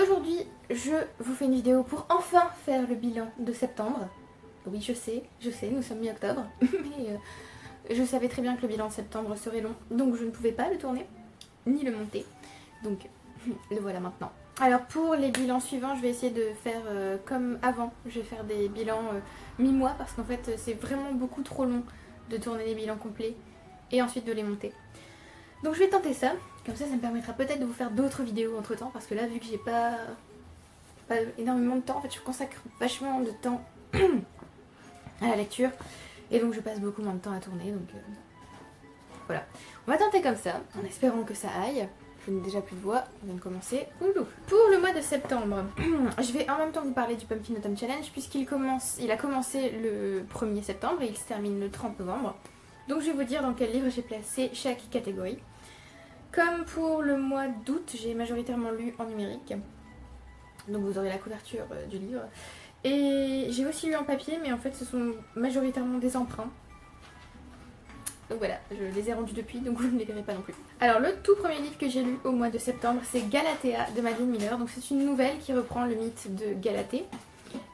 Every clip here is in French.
Aujourd'hui, je vous fais une vidéo pour enfin faire le bilan de septembre. Oui, je sais, nous sommes mi-octobre, mais je savais très bien que le bilan de septembre serait long, donc je ne pouvais pas le tourner, ni le monter. Donc, le voilà maintenant. Alors pour les bilans suivants, je vais essayer de faire comme avant. Je vais faire des bilans mi-mois, parce qu'en fait, c'est vraiment beaucoup trop long de tourner les bilans complets et ensuite de les monter. Donc je vais tenter ça, comme ça me permettra peut-être de vous faire d'autres vidéos entre temps, parce que là vu que j'ai pas énormément de temps, en fait je consacre vachement de temps à la lecture, et donc je passe beaucoup moins de temps à tourner, donc voilà. On va tenter comme ça, en espérant que ça aille. Je n'ai déjà plus de voix, on vient de commencer. Pour le mois de septembre, je vais en même temps vous parler du Pumpkin Autumn Challenge, puisqu'il a commencé le 1er septembre et il se termine le 30 novembre. Donc je vais vous dire dans quel livre j'ai placé chaque catégorie. Comme pour le mois d'août, j'ai majoritairement lu en numérique. Donc vous aurez la couverture du livre. Et j'ai aussi lu en papier, mais en fait ce sont majoritairement des emprunts. Donc voilà, je les ai rendus depuis, donc vous ne les verrez pas non plus. Alors le tout premier livre que j'ai lu au mois de septembre, c'est Galatea de Madeline Miller. Donc c'est une nouvelle qui reprend le mythe de Galatée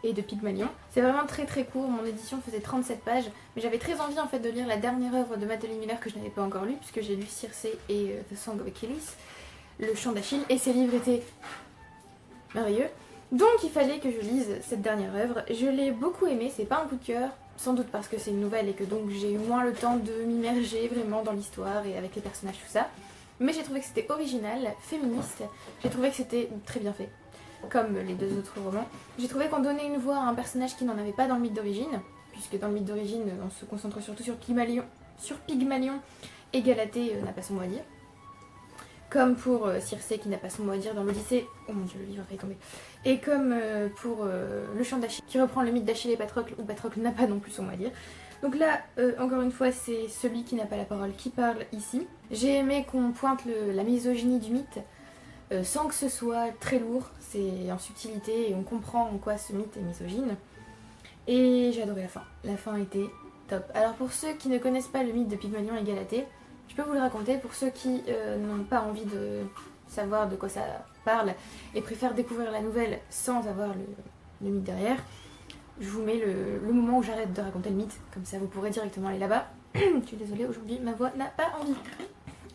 et de Pygmalion. C'est vraiment très très court, mon édition faisait 37 pages, mais j'avais très envie en fait de lire la dernière œuvre de Madeline Miller que je n'avais pas encore lue, puisque j'ai lu Circé et The Song of Achilles, le chant d'Achille, et ces livres étaient merveilleux. Donc il fallait que je lise cette dernière œuvre. Je l'ai beaucoup aimée, c'est pas un coup de cœur, sans doute parce que c'est une nouvelle et que donc j'ai eu moins le temps de m'immerger vraiment dans l'histoire et avec les personnages, tout ça. Mais j'ai trouvé que c'était original, féministe, j'ai trouvé que c'était très bien fait. Comme les deux autres romans. J'ai trouvé qu'on donnait une voix à un personnage qui n'en avait pas dans le mythe d'origine, puisque dans le mythe d'origine, on se concentre surtout sur Pygmalion et Galatée n'a pas son mot à dire. Comme pour Circé qui n'a pas son mot à dire dans l'Odyssée. Oh mon dieu, le livre a failli tomber. Et comme pour le chant d'Achille, qui reprend le mythe d'Achille et Patrocle, où Patrocle n'a pas non plus son mot à dire. Donc là, encore une fois, c'est celui qui n'a pas la parole qui parle ici. J'ai aimé qu'on pointe la misogynie du mythe, sans que ce soit très lourd, c'est en subtilité et on comprend en quoi ce mythe est misogyne. Et j'ai adoré la fin. La fin était top. Alors pour ceux qui ne connaissent pas le mythe de Pygmalion et Galatée, je peux vous le raconter. Pour ceux qui n'ont pas envie de savoir de quoi ça parle et préfèrent découvrir la nouvelle sans avoir le mythe derrière, je vous mets le moment où j'arrête de raconter le mythe, comme ça vous pourrez directement aller là-bas. Je suis désolée, aujourd'hui ma voix n'a pas envie.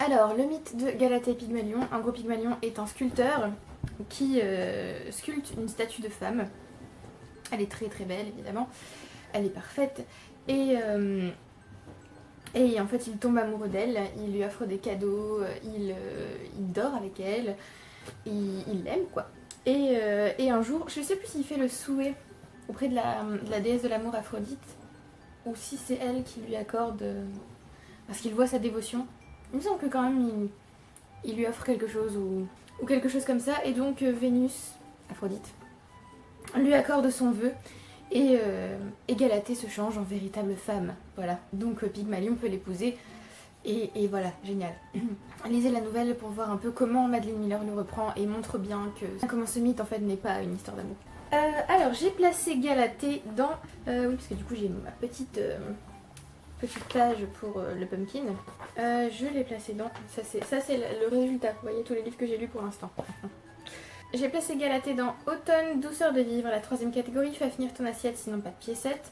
Alors, le mythe de Galatée et Pygmalion. En gros, Pygmalion est un sculpteur qui sculpte une statue de femme. Elle est très très belle, évidemment. Elle est parfaite. Et en fait, il tombe amoureux d'elle. Il lui offre des cadeaux. Il dort avec elle. Il l'aime, quoi. Et un jour, je ne sais plus s'il fait le souhait auprès de la déesse de l'amour Aphrodite, ou si c'est elle qui lui accorde... parce qu'il voit sa dévotion. Il me semble que quand même il lui offre quelque chose ou quelque chose comme ça. Et donc Vénus, Aphrodite, lui accorde son vœu et Galatée se change en véritable femme. Voilà, donc Pygmalion peut l'épouser et voilà, génial. Lisez la nouvelle pour voir un peu comment Madeline Miller le reprend et montre bien comment ce mythe en fait n'est pas une histoire d'amour. Alors j'ai placé Galatée dans... oui, parce que du coup j'ai ma petite page pour le pumpkin. Je l'ai placé dans... Ça c'est le résultat. Vous voyez tous les livres que j'ai lus pour l'instant. J'ai placé Galatée dans Automne, douceur de vivre, la 3ème catégorie. Fais finir ton assiette, sinon pas de piécette.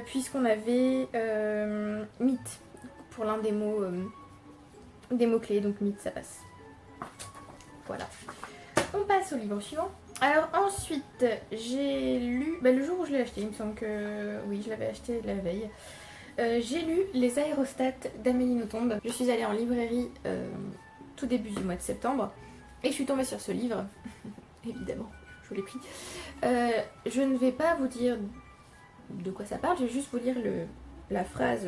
Puisqu'on avait mythe pour l'un des mots clés, donc mythe ça passe. Voilà. On passe au livre suivant. Alors ensuite, j'ai lu... le jour où je l'ai acheté, il me semble que... Oui, je l'avais acheté la veille. J'ai lu Les aérostats d'Amélie Nothomb. Je suis allée en librairie tout début du mois de septembre et je suis tombée sur ce livre. Évidemment, je l'ai pris. Je ne vais pas vous dire de quoi ça parle, je vais juste vous lire la phrase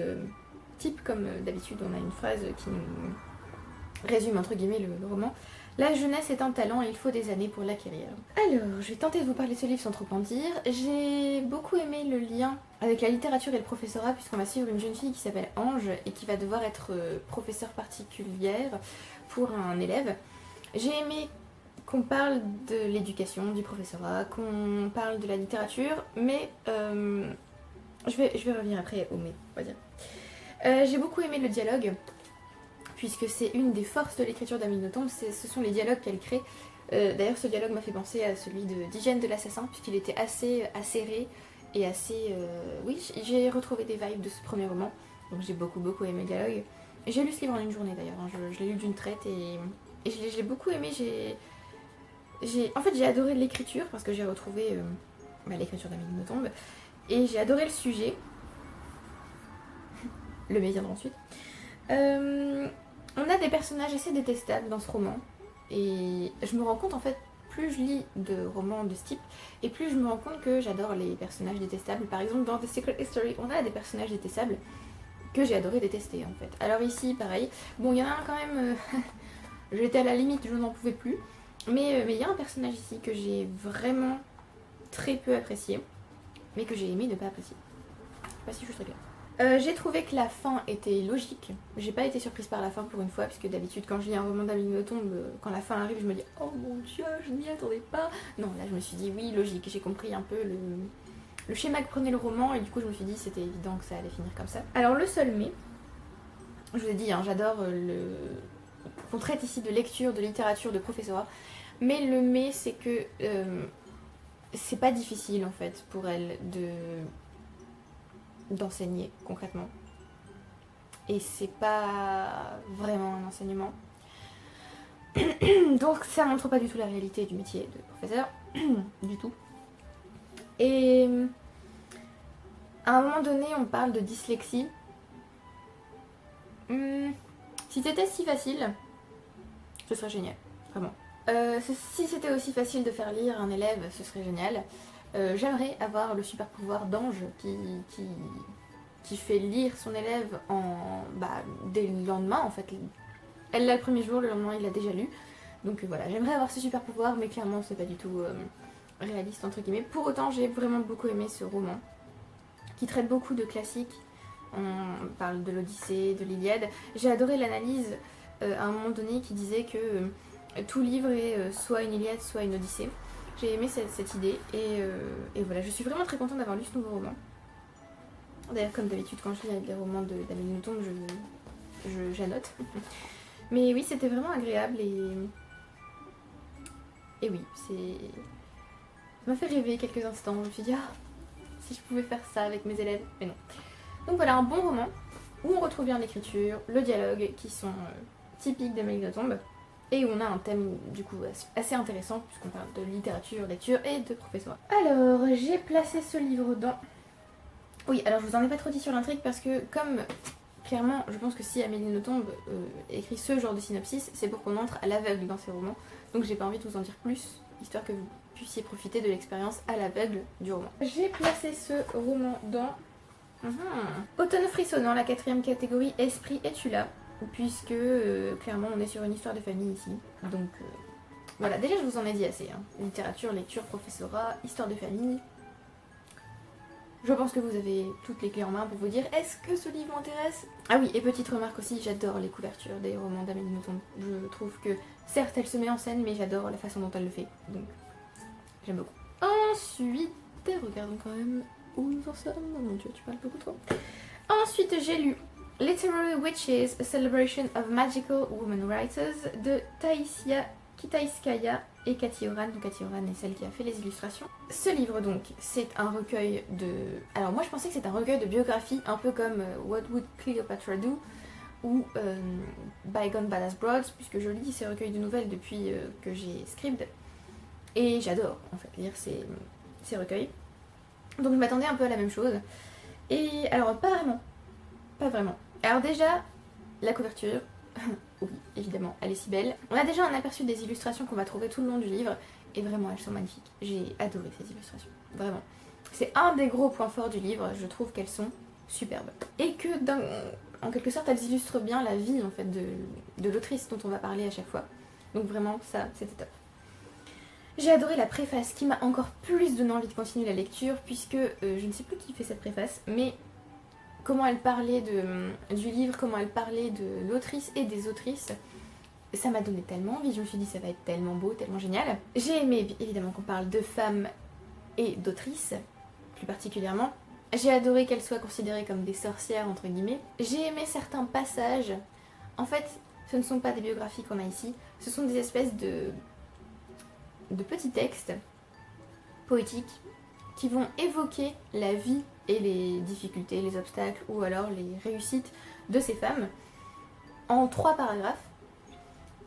type, comme d'habitude on a une phrase qui nous résume entre guillemets le roman. La jeunesse est un talent et il faut des années pour l'acquérir. Alors, je vais tenter de vous parler de ce livre sans trop en dire. J'ai beaucoup aimé le lien avec la littérature et le professorat, puisqu'on va suivre une jeune fille qui s'appelle Ange et qui va devoir être professeure particulière pour un élève. J'ai aimé qu'on parle de l'éducation, du professorat, qu'on parle de la littérature, mais je vais revenir après au mais, on va dire. J'ai beaucoup aimé le dialogue, puisque c'est une des forces de l'écriture d'Amélie Nothomb, ce sont les dialogues qu'elle crée. D'ailleurs ce dialogue m'a fait penser à celui d'Hygiène de l'assassin, puisqu'il était assez acéré et assez... Oui, j'ai retrouvé des vibes de ce premier roman, donc j'ai beaucoup aimé le dialogue. J'ai lu ce livre en une journée d'ailleurs, hein. Je l'ai lu d'une traite et je l'ai beaucoup aimé. En fait j'ai adoré l'écriture, parce que j'ai retrouvé l'écriture d'Amélie Nothomb, et j'ai adoré le sujet. Le mais viendra ensuite. On a des personnages assez détestables dans ce roman, et je me rends compte en fait, plus je lis de romans de ce type, et plus je me rends compte que j'adore les personnages détestables. Par exemple dans The Secret History, on a des personnages détestables que j'ai adoré détester en fait. Alors ici pareil, bon il y en a un quand même, j'étais à la limite, je n'en pouvais plus, mais il y a un personnage ici que j'ai vraiment très peu apprécié, mais que j'ai aimé ne pas apprécier. Je sais pas si je suis très claire. J'ai trouvé que la fin était logique. J'ai pas été surprise par la fin pour une fois, puisque d'habitude quand je lis un roman d'Amélie Nothomb, quand la fin arrive je me dis oh mon dieu, je n'y attendais pas. Non, là je me suis dit oui, logique. J'ai compris un peu le schéma que prenait le roman, et du coup je me suis dit c'était évident que ça allait finir comme ça. Alors le seul mais, je vous ai dit, hein, j'adore qu'on traite ici de lecture, de littérature, de professorat, mais le mais c'est que c'est pas difficile en fait pour elle d'enseigner concrètement, et c'est pas vraiment un enseignement. Donc ça montre pas du tout la réalité du métier de professeur du tout. Et à un moment donné on parle de dyslexie. Si c'était si facile, ce serait génial, vraiment. Si c'était aussi facile de faire lire un élève, ce serait génial. J'aimerais avoir le super pouvoir d'Ange qui fait lire son élève dès le lendemain en fait. Elle l'a le premier jour, le lendemain il l'a déjà lu. Donc voilà, j'aimerais avoir ce super pouvoir, mais clairement c'est pas du tout réaliste entre guillemets. Pour autant j'ai vraiment beaucoup aimé ce roman, qui traite beaucoup de classiques. On parle de l'Odyssée, de l'Iliade. J'ai adoré l'analyse à un moment donné qui disait que tout livre est soit une Iliade, soit une Odyssée. J'ai aimé cette idée, et voilà, je suis vraiment très contente d'avoir lu ce nouveau roman. D'ailleurs, comme d'habitude, quand je lis des romans d'Amélie Nothomb, j'annote. Mais oui, c'était vraiment agréable, et oui, ça m'a fait rêver quelques instants. Je me suis dit, ah, si je pouvais faire ça avec mes élèves, mais non. Donc voilà, un bon roman où on retrouve bien l'écriture, le dialogue qui sont typiques d'Amélie Nothomb, et où on a un thème du coup assez intéressant puisqu'on parle de littérature, lecture et de professorat. Alors, j'ai placé ce livre dans... Oui, alors je vous en ai pas trop dit sur l'intrigue parce que comme clairement je pense que si Amélie Nothomb écrit ce genre de synopsis, c'est pour qu'on entre à l'aveugle dans ses romans, donc j'ai pas envie de vous en dire plus, histoire que vous puissiez profiter de l'expérience à l'aveugle du roman. J'ai placé ce roman dans... Automne frissonnant, la 4ème catégorie, Esprit es-tu là, puisque clairement on est sur une histoire de famille ici. Donc voilà, déjà je vous en ai dit assez, hein. Littérature, lecture, professorat, histoire de famille. Je pense que vous avez toutes les clés en main pour vous dire est-ce que ce livre m'intéresse. Ah oui, et petite remarque aussi, j'adore les couvertures des romans d'Amélie Nothomb. Je trouve que certes elle se met en scène, mais j'adore la façon dont elle le fait, donc j'aime beaucoup. Ensuite, regardons quand même où nous en sommes. Oh mon dieu, tu parles beaucoup trop. Ensuite j'ai lu Literary Witches, A Celebration of Magical Women Writers de Taïsia Kitaiskaya et Cathy Oran. Donc Cathy Oran est celle qui a fait les illustrations. Ce livre donc, c'est un recueil de... Alors moi je pensais que c'était un recueil de biographie, un peu comme What Would Cleopatra Do ou Bygone Badass Broads, puisque je lis ces recueils de nouvelles depuis que j'ai Scribd. Et j'adore en fait lire ces recueils. Donc je m'attendais un peu à la même chose. Et alors pas vraiment. Pas vraiment. Alors déjà, la couverture, oui, évidemment, elle est si belle. On a déjà un aperçu des illustrations qu'on va trouver tout le long du livre, et vraiment, elles sont magnifiques. J'ai adoré ces illustrations, vraiment. C'est un des gros points forts du livre, je trouve qu'elles sont superbes. Et que, en quelque sorte, elles illustrent bien la vie, en fait, de l'autrice dont on va parler à chaque fois. Donc vraiment, ça, c'était top. J'ai adoré la préface, qui m'a encore plus donné envie de continuer la lecture, puisque, je ne sais plus qui fait cette préface, mais... comment elle parlait du livre, comment elle parlait de l'autrice et des autrices, ça m'a donné tellement envie. Je me suis dit ça va être tellement beau, tellement génial. J'ai aimé évidemment qu'on parle de femmes et d'autrices, plus particulièrement. J'ai adoré qu'elles soient considérées comme des sorcières entre guillemets. J'ai aimé certains passages. En fait, ce ne sont pas des biographies qu'on a ici, ce sont des espèces de petits textes poétiques qui vont évoquer la vie et les difficultés, les obstacles ou alors les réussites de ces femmes en 3 paragraphes.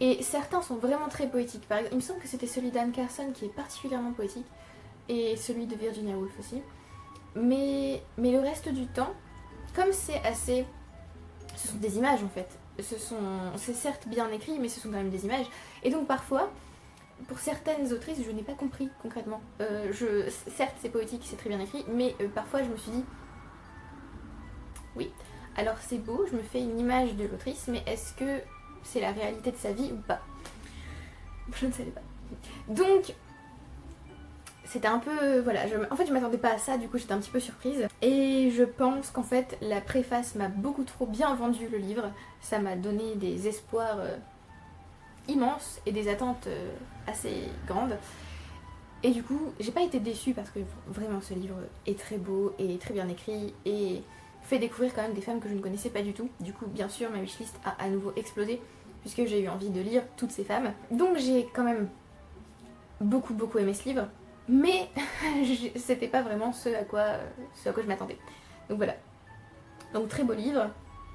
Et certains sont vraiment très poétiques. Par exemple, il me semble que c'était celui d'Anne Carson qui est particulièrement poétique et celui de Virginia Woolf aussi. Mais le reste du temps, comme c'est assez... Ce sont des images en fait. C'est certes bien écrit, mais ce sont quand même des images. Et donc parfois, pour certaines autrices, je n'ai pas compris concrètement. Certes, c'est poétique, c'est très bien écrit, mais parfois je me suis dit, oui, alors c'est beau, je me fais une image de l'autrice, mais est-ce que c'est la réalité de sa vie ou pas? Je ne savais pas. Donc, c'était un peu... Voilà, en fait je m'attendais pas à ça, du coup j'étais un petit peu surprise. Et je pense qu'en fait la préface m'a beaucoup trop bien vendu le livre. Ça m'a donné des espoirs immenses et des attentes assez grandes. Et du coup j'ai pas été déçue parce que vraiment ce livre est très beau et très bien écrit et fait découvrir quand même des femmes que je ne connaissais pas du tout. Du coup bien sûr ma wishlist a à nouveau explosé puisque j'ai eu envie de lire toutes ces femmes. Donc j'ai quand même beaucoup aimé ce livre. Mais c'était pas vraiment ce à quoi je m'attendais. Donc voilà. Donc très beau livre,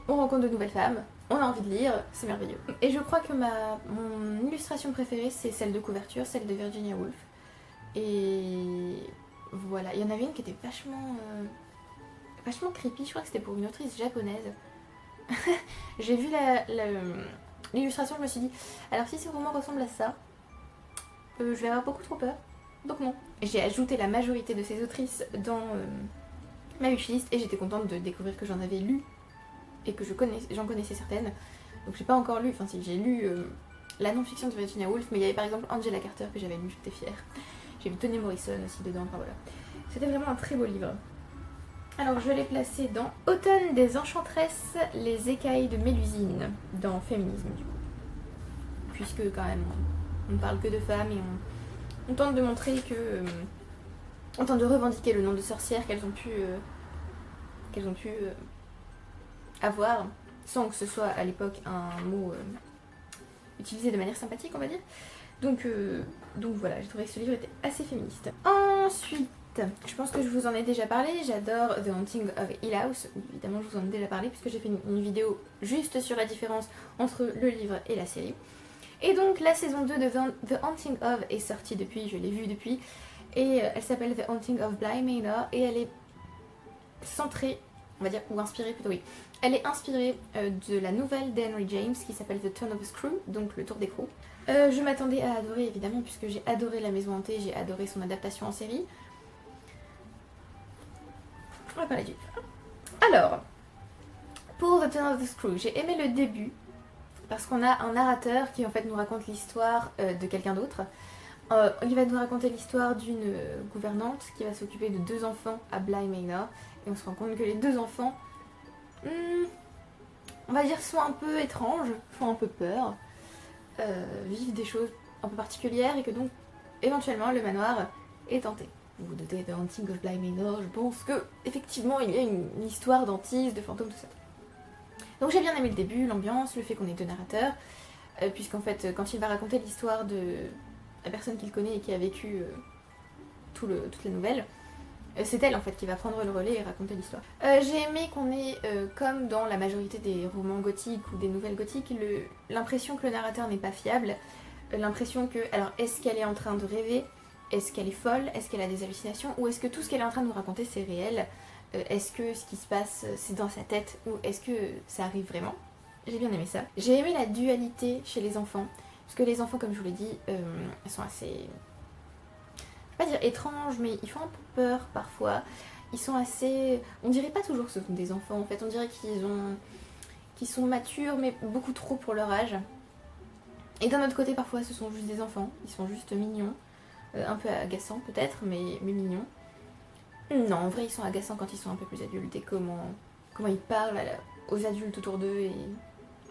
on rencontre de nouvelles femmes, on a envie de lire, c'est merveilleux. Et je crois que mon illustration préférée c'est celle de couverture, celle de Virginia Woolf. Et voilà, il y en avait une qui était vachement creepy, je crois que c'était pour une autrice japonaise. J'ai vu l'illustration, je me suis dit, alors si ce roman ressemble à ça, je vais avoir beaucoup trop peur. Donc non. J'ai ajouté la majorité de ces autrices dans ma wishlist et j'étais contente de découvrir que j'en avais lu et que j'en connaissais certaines. Donc j'ai pas encore lu, enfin si j'ai lu la non-fiction de Virginia Woolf, mais il y avait par exemple Angela Carter que j'avais lu, j'étais fière. J'ai vu Toni Morrison aussi dedans, enfin voilà. C'était vraiment un très beau livre. Alors je l'ai placé dans Automne des Enchantresses, les écailles de Mélusine, dans Féminisme du coup. Puisque quand même on parle que de femmes et on tente de montrer que... on tente de revendiquer le nom de sorcière qu'elles ont pu avoir, sans que ce soit à l'époque un mot utilisé de manière sympathique, on va dire. Donc voilà, j'ai trouvé que ce livre était assez féministe. Ensuite, je pense que je vous en ai déjà parlé, j'adore The Haunting of Hill House. Évidemment, je vous en ai déjà parlé puisque j'ai fait une vidéo juste sur la différence entre le livre et la série. Et donc la saison 2 de The Haunting of est sortie depuis, je l'ai vue depuis, et elle s'appelle The Haunting of Bly Manor et elle est centrée, on va dire, ou inspirée plutôt, oui. Elle est inspirée de la nouvelle d'Henry James qui s'appelle The Turn of the Screw, donc le tour d'écrou. Je m'attendais à adorer évidemment puisque j'ai adoré La Maison Hantée, j'ai adoré son adaptation en série. On va parler du livre. Alors, pour The Turn of the Screw, j'ai aimé le début. Parce qu'on a un narrateur qui en fait nous raconte l'histoire de quelqu'un d'autre. Il va nous raconter l'histoire d'une gouvernante qui va s'occuper de 2 enfants à Bly Manor. Et on se rend compte que les 2 enfants, on va dire, sont un peu étranges, font un peu peur, vivent des choses un peu particulières et que donc éventuellement le manoir est hanté. Vous doutez de Haunting of Bly Manor, je pense que effectivement il y a une histoire d'hantise, de fantômes, tout ça. Donc j'ai bien aimé le début, l'ambiance, le fait qu'on ait 2 narrateurs, puisqu'en fait quand il va raconter l'histoire de la personne qu'il connaît et qui a vécu toute la nouvelle, c'est elle en fait qui va prendre le relais et raconter l'histoire. J'ai aimé qu'on ait, comme dans la majorité des romans gothiques ou des nouvelles gothiques, l'impression que le narrateur n'est pas fiable, l'impression que, alors est-ce qu'elle est en train de rêver, est-ce qu'elle est folle, est-ce qu'elle a des hallucinations, ou est-ce que tout ce qu'elle est en train de nous raconter c'est réel? Est-ce que ce qui se passe c'est dans sa tête ou est-ce que ça arrive vraiment? J'ai bien aimé ça. J'ai aimé la dualité chez les enfants. Parce que les enfants, comme je vous l'ai dit, ils sont assez... je vais pas dire étranges, mais ils font un peu peur parfois. Ils sont assez... on dirait pas toujours que ce sont des enfants en fait. On dirait qu'ils sont matures mais beaucoup trop pour leur âge. Et d'un autre côté parfois ce sont juste des enfants. Ils sont juste mignons. Un peu agaçants peut-être, mais mignons. Non, en vrai, ils sont agaçants quand ils sont un peu plus adultes et comment ils parlent aux adultes autour d'eux et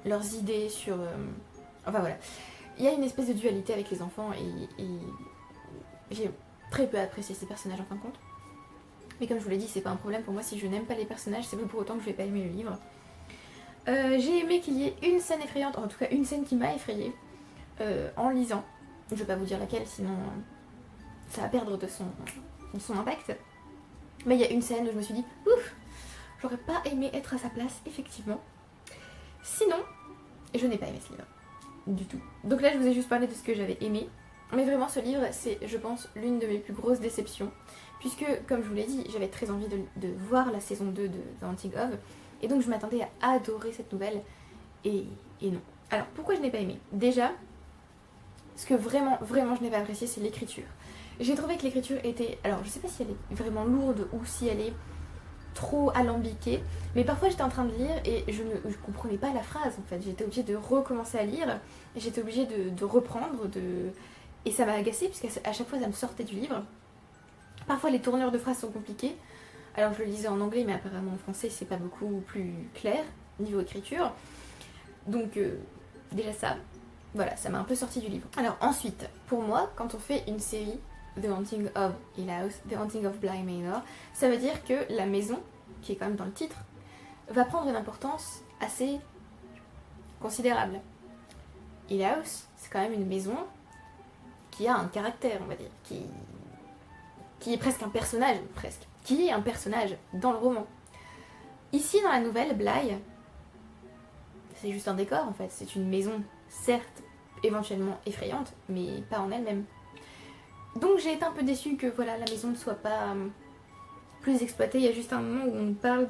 leurs idées sur... Enfin voilà. Il y a une espèce de dualité avec les enfants et j'ai très peu apprécié ces personnages en fin de compte. Mais comme je vous l'ai dit, c'est pas un problème pour moi si je n'aime pas les personnages, c'est pas pour autant que je vais pas aimer le livre. J'ai aimé qu'il y ait une scène effrayante, en tout cas une scène qui m'a effrayée en lisant. Je vais pas vous dire laquelle, sinon ça va perdre de son impact. Mais il y a une scène où je me suis dit, ouf, j'aurais pas aimé être à sa place, effectivement. Sinon, je n'ai pas aimé ce livre, du tout. Donc là, je vous ai juste parlé de ce que j'avais aimé. Mais vraiment, ce livre, c'est, je pense, l'une de mes plus grosses déceptions. Puisque, comme je vous l'ai dit, j'avais très envie de voir la saison 2 de The Haunting of. Et donc, je m'attendais à adorer cette nouvelle. Et non. Alors, pourquoi je n'ai pas aimé? Déjà, ce que vraiment, vraiment, je n'ai pas apprécié, c'est l'écriture. J'ai trouvé que l'écriture était... Alors, je sais pas si elle est vraiment lourde ou si elle est trop alambiquée. Mais parfois, j'étais en train de lire et je comprenais pas la phrase, en fait. J'étais obligée de recommencer à lire. Et j'étais obligée de reprendre, Et ça m'a agacée, puisqu'à chaque fois, ça me sortait du livre. Parfois, les tournures de phrases sont compliquées. Alors, je le lisais en anglais, mais apparemment en français, c'est pas beaucoup plus clair, niveau écriture. Donc, déjà ça, voilà, ça m'a un peu sorti du livre. Alors ensuite, pour moi, quand on fait une série The Haunting of Hill House, The Haunting of Bly Manor, ça veut dire que la maison, qui est quand même dans le titre, va prendre une importance assez considérable. Hill House, c'est quand même une maison qui a un caractère, on va dire, qui est presque un personnage, qui est un personnage dans le roman. Ici, dans la nouvelle, Bly, c'est juste un décor en fait, c'est une maison, certes, éventuellement effrayante, mais pas en elle-même. Donc j'ai été un peu déçue que voilà, la maison ne soit pas plus exploitée. Il y a juste un moment où on parle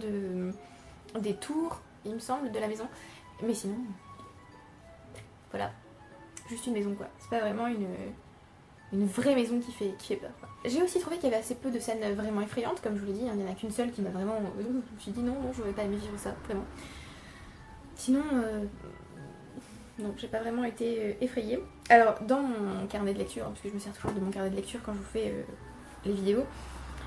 des tours, il me semble, de la maison. Mais sinon, voilà, juste une maison quoi. C'est pas vraiment une vraie maison qui fait peur. J'ai aussi trouvé qu'il y avait assez peu de scènes vraiment effrayantes, comme je vous l'ai dit, hein, il n'y en a qu'une seule qui m'a vraiment... je me suis dit non, je n'aurais pas aimé vivre ça, vraiment. Sinon, non, j'ai pas vraiment été effrayée. Alors, dans mon carnet de lecture, parce que je me sers toujours de mon carnet de lecture quand je vous fais les vidéos,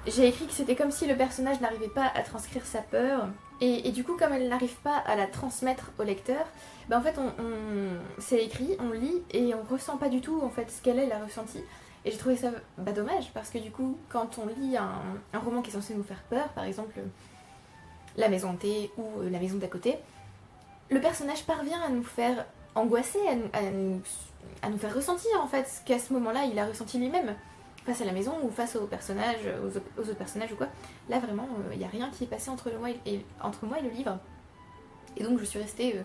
j'ai écrit que c'était comme si le personnage n'arrivait pas à transcrire sa peur. Et du coup, comme elle n'arrive pas à la transmettre au lecteur, bah en fait, c'est écrit, on lit et on ressent pas du tout en fait ce qu'elle a ressenti. Et j'ai trouvé ça dommage parce que du coup, quand on lit un roman qui est censé nous faire peur, par exemple La Maison hantée ou La Maison d'à côté, le personnage parvient à nous faire angoisser, à nous faire ressentir en fait ce qu'à ce moment-là il a ressenti lui-même face à la maison ou face aux personnages, aux autres personnages ou quoi. Là vraiment, il n'y a rien qui est passé entre moi et le livre. Et donc je suis restée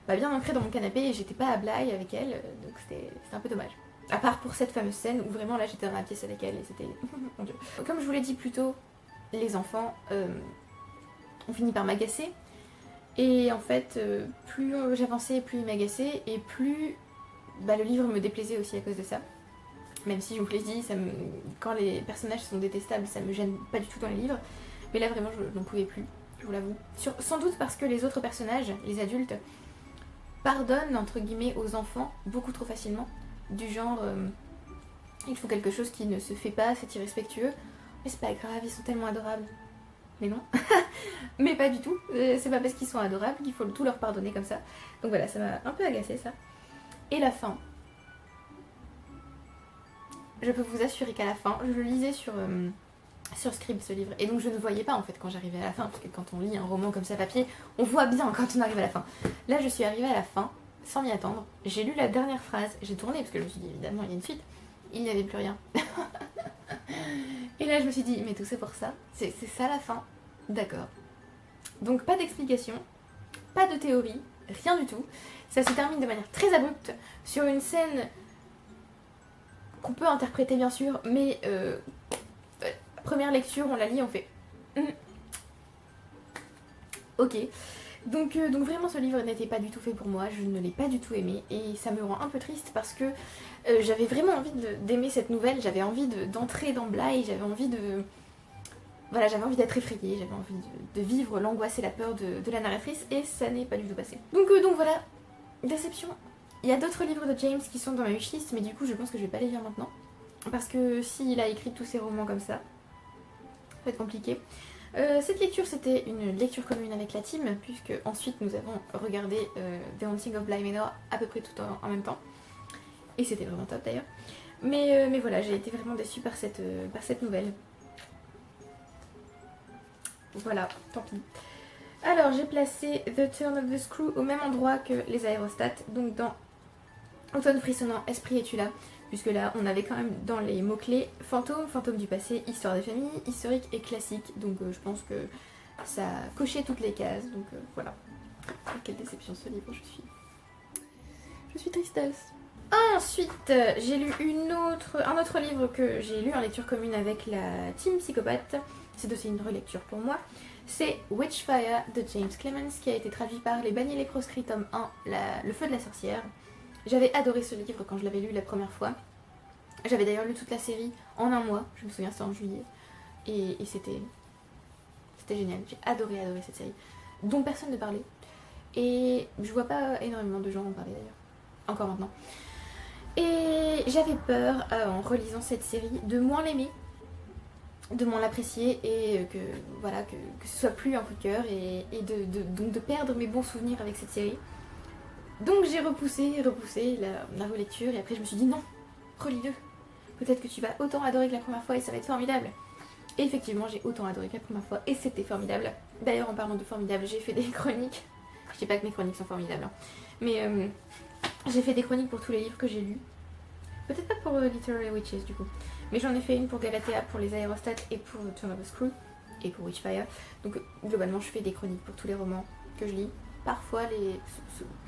bien ancrée dans mon canapé et j'étais pas à Bly avec elle, donc c'était un peu dommage. À part pour cette fameuse scène où vraiment là j'étais dans la pièce avec elle et c'était... Mon Dieu. Comme je vous l'ai dit plus tôt, les enfants ont fini par m'agacer. Et en fait, plus j'avançais, plus il m'agaçait, et plus le livre me déplaisait aussi à cause de ça. Même si je vous l'ai dit, quand les personnages sont détestables, ça me gêne pas du tout dans les livres. Mais là vraiment, je n'en pouvais plus, je vous l'avoue. Sans doute parce que les autres personnages, les adultes, pardonnent entre guillemets aux enfants beaucoup trop facilement. Du genre, ils font quelque chose qui ne se fait pas, c'est irrespectueux. Mais c'est pas grave, ils sont tellement adorables. Mais non, mais pas du tout, c'est pas parce qu'ils sont adorables qu'il faut tout leur pardonner comme ça. Donc voilà, ça m'a un peu agacée ça. Et la fin. Je peux vous assurer qu'à la fin, je le lisais sur Scribd ce livre. Et donc je ne voyais pas en fait quand j'arrivais à la fin, parce que quand on lit un roman comme ça papier, on voit bien quand on arrive à la fin. Là je suis arrivée à la fin, sans m'y attendre. J'ai lu la dernière phrase, j'ai tourné parce que je me suis dit évidemment il y a une suite. Il n'y avait plus rien. Et là je me suis dit mais tout c'est pour ça, c'est ça la fin. D'accord. Donc pas d'explication, pas de théorie, rien du tout. Ça se termine de manière très abrupte sur une scène qu'on peut interpréter bien sûr, mais première lecture, on la lit, on fait ok. Donc vraiment ce livre n'était pas du tout fait pour moi, je ne l'ai pas du tout aimé et ça me rend un peu triste parce que j'avais vraiment envie d'aimer cette nouvelle, j'avais envie d'entrer dans Bly, j'avais envie j'avais envie d'être effrayée, j'avais envie de vivre l'angoisse et la peur de la narratrice et ça n'est pas du tout passé. Donc voilà, déception. Il y a d'autres livres de James qui sont dans ma wishlist mais du coup je pense que je vais pas les lire maintenant parce que s'il a écrit tous ses romans comme ça va être compliqué. Cette lecture c'était une lecture commune avec la team puisque ensuite nous avons regardé The Haunting of Bly Manor à peu près tout en même temps et c'était vraiment top d'ailleurs. Mais voilà, j'ai été vraiment déçue par cette nouvelle. Voilà, tant pis. Alors j'ai placé The Turn of the Screw au même endroit que les aérostats, donc dans Automne frissonnant, Esprit es-tu là, puisque là on avait quand même dans les mots-clés fantôme, fantôme du passé, histoire des familles, historique et classique, donc je pense que ça cochait toutes les cases, donc voilà. Quelle déception ce livre, je suis tristesse. Ensuite, j'ai lu un autre livre que j'ai lu en lecture commune avec la team psychopathe, c'est aussi une relecture pour moi. C'est Witchfire de James Clemens qui a été traduit par Les Bannis et les proscrits tome 1, Le feu de la sorcière. J'avais adoré ce livre quand je l'avais lu la première fois. J'avais d'ailleurs lu toute la série en un mois, je me souviens c'était en juillet. Et c'était génial, j'ai adoré cette série, dont personne ne parlait. Et je vois pas énormément de gens en parler d'ailleurs, encore maintenant. Et j'avais peur en relisant cette série de moins l'aimer, de moins l'apprécier et que voilà que ce soit plus un coup de cœur et donc de perdre mes bons souvenirs avec cette série. Donc j'ai repoussé la relecture et après je me suis dit non, relis-le. Peut-être que tu vas autant adorer que la première fois et ça va être formidable. Et effectivement j'ai autant adoré que la première fois et c'était formidable. D'ailleurs en parlant de formidable, j'ai fait des chroniques. Je dis pas que mes chroniques sont formidables, hein. Mais j'ai fait des chroniques pour tous les livres que j'ai lus. Peut-être pas pour Literary Witches du coup. Mais j'en ai fait une pour Galatea, pour les aérostats et pour Turn of the Screw et pour Witchfire. Donc globalement je fais des chroniques pour tous les romans que je lis. Parfois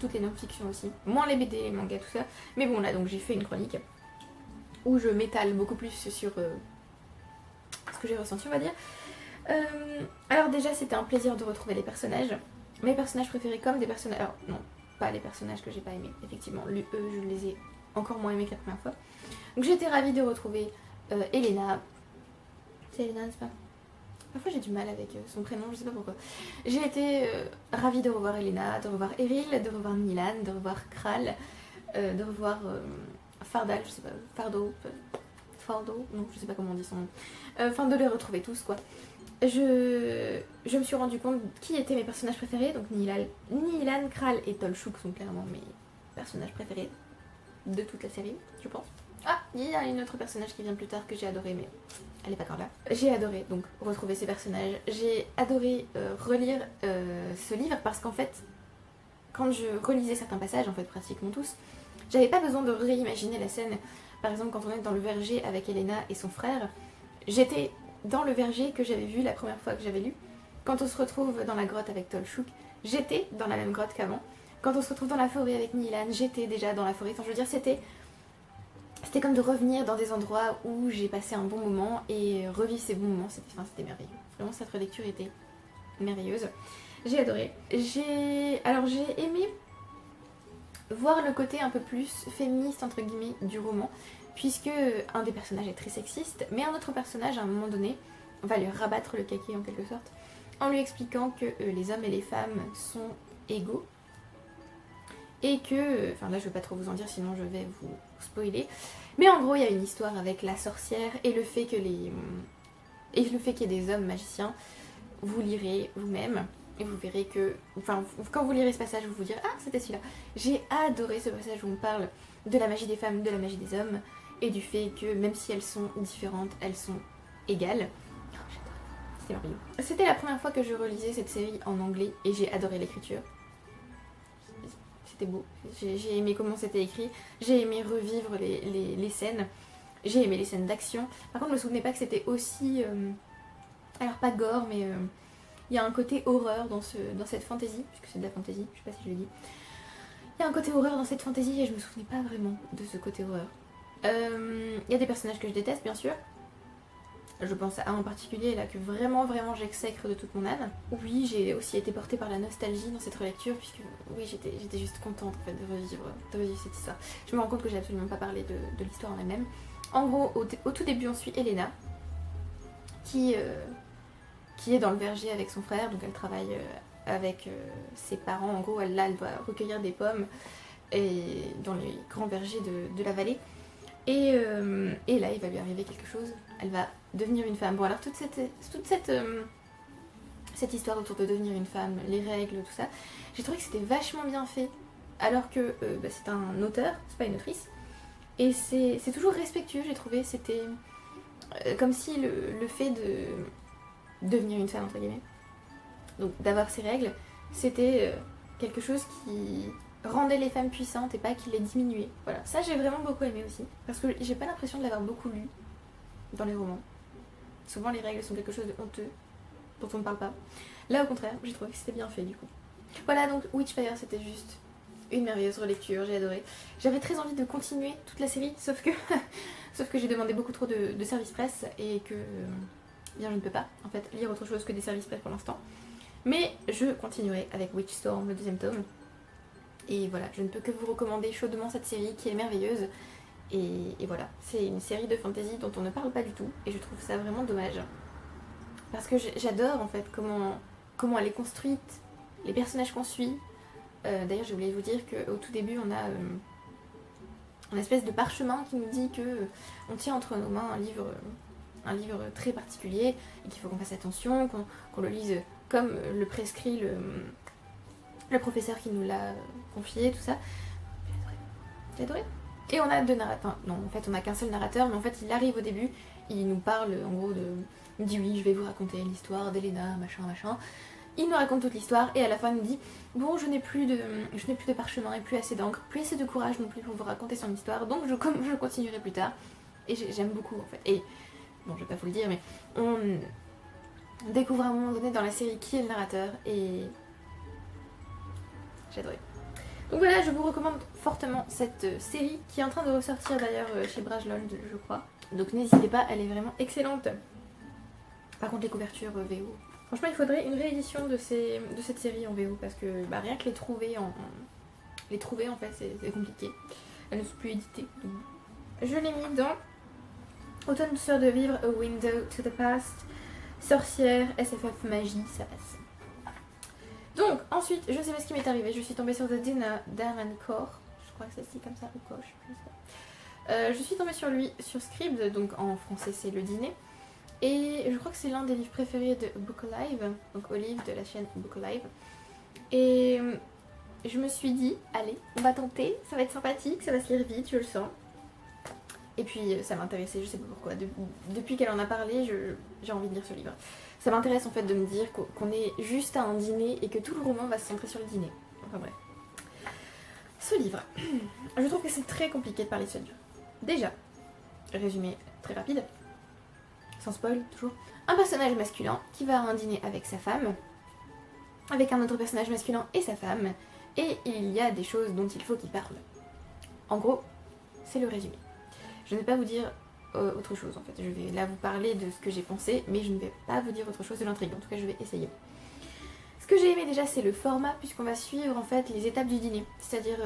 toutes les non-fictions aussi. Moins les BD, les mangas, tout ça. Mais bon là donc j'ai fait une chronique où je m'étale beaucoup plus sur ce que j'ai ressenti on va dire. Alors déjà c'était un plaisir de retrouver les personnages. Mes personnages préférés comme des personnages... Alors non, pas les personnages que j'ai pas aimés. Effectivement, eux je les ai encore moins aimés que la première fois. Donc j'ai été ravie de retrouver Elena. C'est Elena, n'est-ce pas? Parfois j'ai du mal avec son prénom, je sais pas pourquoi. J'ai été ravie de revoir Elena, de revoir Eril, de revoir Nilan, de revoir Kral, de revoir Fardal, je sais pas, Fardo, non je sais pas comment on dit son nom. Enfin de les retrouver tous quoi. Je me suis rendu compte qui étaient mes personnages préférés, donc Nilan, Kral et Tolshuk sont clairement mes personnages préférés de toute la série, je pense. Ah, il y a une autre personnage qui vient plus tard que j'ai adoré, mais elle est pas encore là. J'ai adoré donc retrouver ces personnages. J'ai adoré relire ce livre parce qu'en fait, quand je relisais certains passages, en fait pratiquement tous, j'avais pas besoin de réimaginer la scène. Par exemple, quand on est dans le verger avec Elena et son frère, j'étais dans le verger que j'avais vu la première fois que j'avais lu. Quand on se retrouve dans la grotte avec Tolshuk, j'étais dans la même grotte qu'avant. Quand on se retrouve dans la forêt avec Nilan, j'étais déjà dans la forêt. Enfin, je veux dire, c'était comme de revenir dans des endroits où j'ai passé un bon moment et revivre ces bons moments. C'était merveilleux. Vraiment, cette relecture était merveilleuse. J'ai adoré. J'ai aimé voir le côté un peu plus féministe, entre guillemets, du roman, puisque un des personnages est très sexiste, mais un autre personnage, à un moment donné, va lui rabattre le caquet en quelque sorte, en lui expliquant que les hommes et les femmes sont égaux, et que, enfin là je vais pas trop vous en dire sinon je vais vous spoiler, mais en gros il y a une histoire avec la sorcière et le fait qu'il y ait des hommes magiciens. Vous lirez vous-même et vous verrez que, enfin quand vous lirez ce passage vous vous direz ah c'était celui-là. J'ai adoré ce passage où on parle de la magie des femmes, de la magie des hommes et du fait que même si elles sont différentes, elles sont égales. C'était merveilleux. C'était la première fois que je relisais cette série en anglais et j'ai adoré l'écriture. C'était beau. J'ai aimé comment c'était écrit. J'ai aimé revivre les scènes. J'ai aimé les scènes d'action. Par contre, je me souvenais pas que c'était aussi... alors pas gore, mais il y a un côté horreur dans cette fantasy, puisque c'est de la fantasy, je sais pas si je le dis. Il y a un côté horreur dans cette fantasy et je me souvenais pas vraiment de ce côté horreur. Il y a des personnages que je déteste, bien sûr. Je pense à un en particulier là que vraiment j'exècre de toute mon âme. Oui, j'ai aussi été portée par la nostalgie dans cette relecture puisque oui j'étais juste contente en fait de revivre cette histoire. Je me rends compte que j'ai absolument pas parlé de l'histoire en elle-même. En gros, au tout début on suit Elena qui est dans le verger avec son frère, donc elle travaille avec ses parents. En gros elle doit recueillir des pommes dans les grands vergers de la vallée. Et là, il va lui arriver quelque chose. Elle va devenir une femme. Bon, alors toute cette histoire autour de devenir une femme, les règles, tout ça, j'ai trouvé que c'était vachement bien fait. Alors que c'est un auteur, c'est pas une autrice. Et c'est toujours respectueux, j'ai trouvé. C'était comme si le fait de devenir une femme, entre guillemets, Donc d'avoir ces règles, c'était quelque chose qui rendait les femmes puissantes et pas qui les diminuait. Voilà, ça j'ai vraiment beaucoup aimé aussi. Parce que j'ai pas l'impression de l'avoir beaucoup lu dans les romans. Souvent les règles sont quelque chose de honteux, dont on ne parle pas. Là au contraire, j'ai trouvé que c'était bien fait du coup. Voilà, donc Witchfire c'était juste une merveilleuse relecture, j'ai adoré. J'avais très envie de continuer toute la série, sauf que j'ai demandé beaucoup trop de services presse et que bien je ne peux pas en fait lire autre chose que des services presse pour l'instant. Mais je continuerai avec Witchstorm, le deuxième tome. Et voilà, je ne peux que vous recommander chaudement cette série qui est merveilleuse. Et voilà, c'est une série de fantasy dont on ne parle pas du tout et je trouve ça vraiment dommage. Parce que j'adore en fait comment elle est construite, les personnages qu'on suit. D'ailleurs j'ai oublié de vous dire qu'au tout début on a une espèce de parchemin qui nous dit que on tient entre nos mains un livre très particulier et qu'il faut qu'on fasse attention, qu'on le lise comme le prescrit le professeur qui nous l'a confié, tout ça. J'ai adoré. Et on a deux narrateurs, enfin non, en fait on a qu'un seul narrateur, mais en fait il arrive au début, il nous parle en gros il me dit oui je vais vous raconter l'histoire d'Elena, machin machin. Il nous raconte toute l'histoire et à la fin il nous dit bon je n'ai plus de parchemin et plus assez d'encre, plus assez de courage non plus pour vous raconter son histoire, donc je continuerai plus tard. Et j'aime beaucoup en fait. Et bon je vais pas vous le dire mais on découvre à un moment donné dans la série qui est le narrateur et j'ai adoré. Donc voilà, je vous recommande fortement cette série qui est en train de ressortir d'ailleurs chez Brajlon, je crois. Donc n'hésitez pas, elle est vraiment excellente. Par contre les couvertures VO. Franchement il faudrait une réédition de cette série en VO parce que rien que les trouver en fait c'est compliqué. Elles ne sont plus éditées. Donc. Je l'ai mis dans Automne douceur de vivre, A Window to the Past, Sorcière, SFF Magie, ça passe. Donc ensuite, je sais pas ce qui m'est arrivé, je suis tombée sur The Dinner d'Aaron Corr, je crois que c'est ici comme ça, ou Koch, je sais pas. Je suis tombée sur lui, sur Scribd, donc en français c'est Le Dîner, et je crois que c'est l'un des livres préférés de Book Alive, donc Olive de la chaîne Book Alive, et je me suis dit, allez, on va tenter, ça va être sympathique, ça va se lire vite, je le sens. Et puis ça m'intéressait, je sais pas pourquoi, depuis qu'elle en a parlé, j'ai envie de lire ce livre. Ça m'intéresse en fait de me dire qu'on est juste à un dîner et que tout le roman va se centrer sur le dîner. Enfin bref. Ce livre, je trouve que c'est très compliqué de parler de ce livre. Déjà, résumé très rapide, sans spoil toujours, un personnage masculin qui va à un dîner avec sa femme, avec un autre personnage masculin et sa femme, et il y a des choses dont il faut qu'ils parlent. En gros, c'est le résumé. Je ne vais pas vous dire autre chose en fait. Je vais là vous parler de ce que j'ai pensé, mais je ne vais pas vous dire autre chose de l'intrigue. En tout cas, je vais essayer. Ce que j'ai aimé déjà, c'est le format, puisqu'on va suivre en fait les étapes du dîner. C'est-à-dire,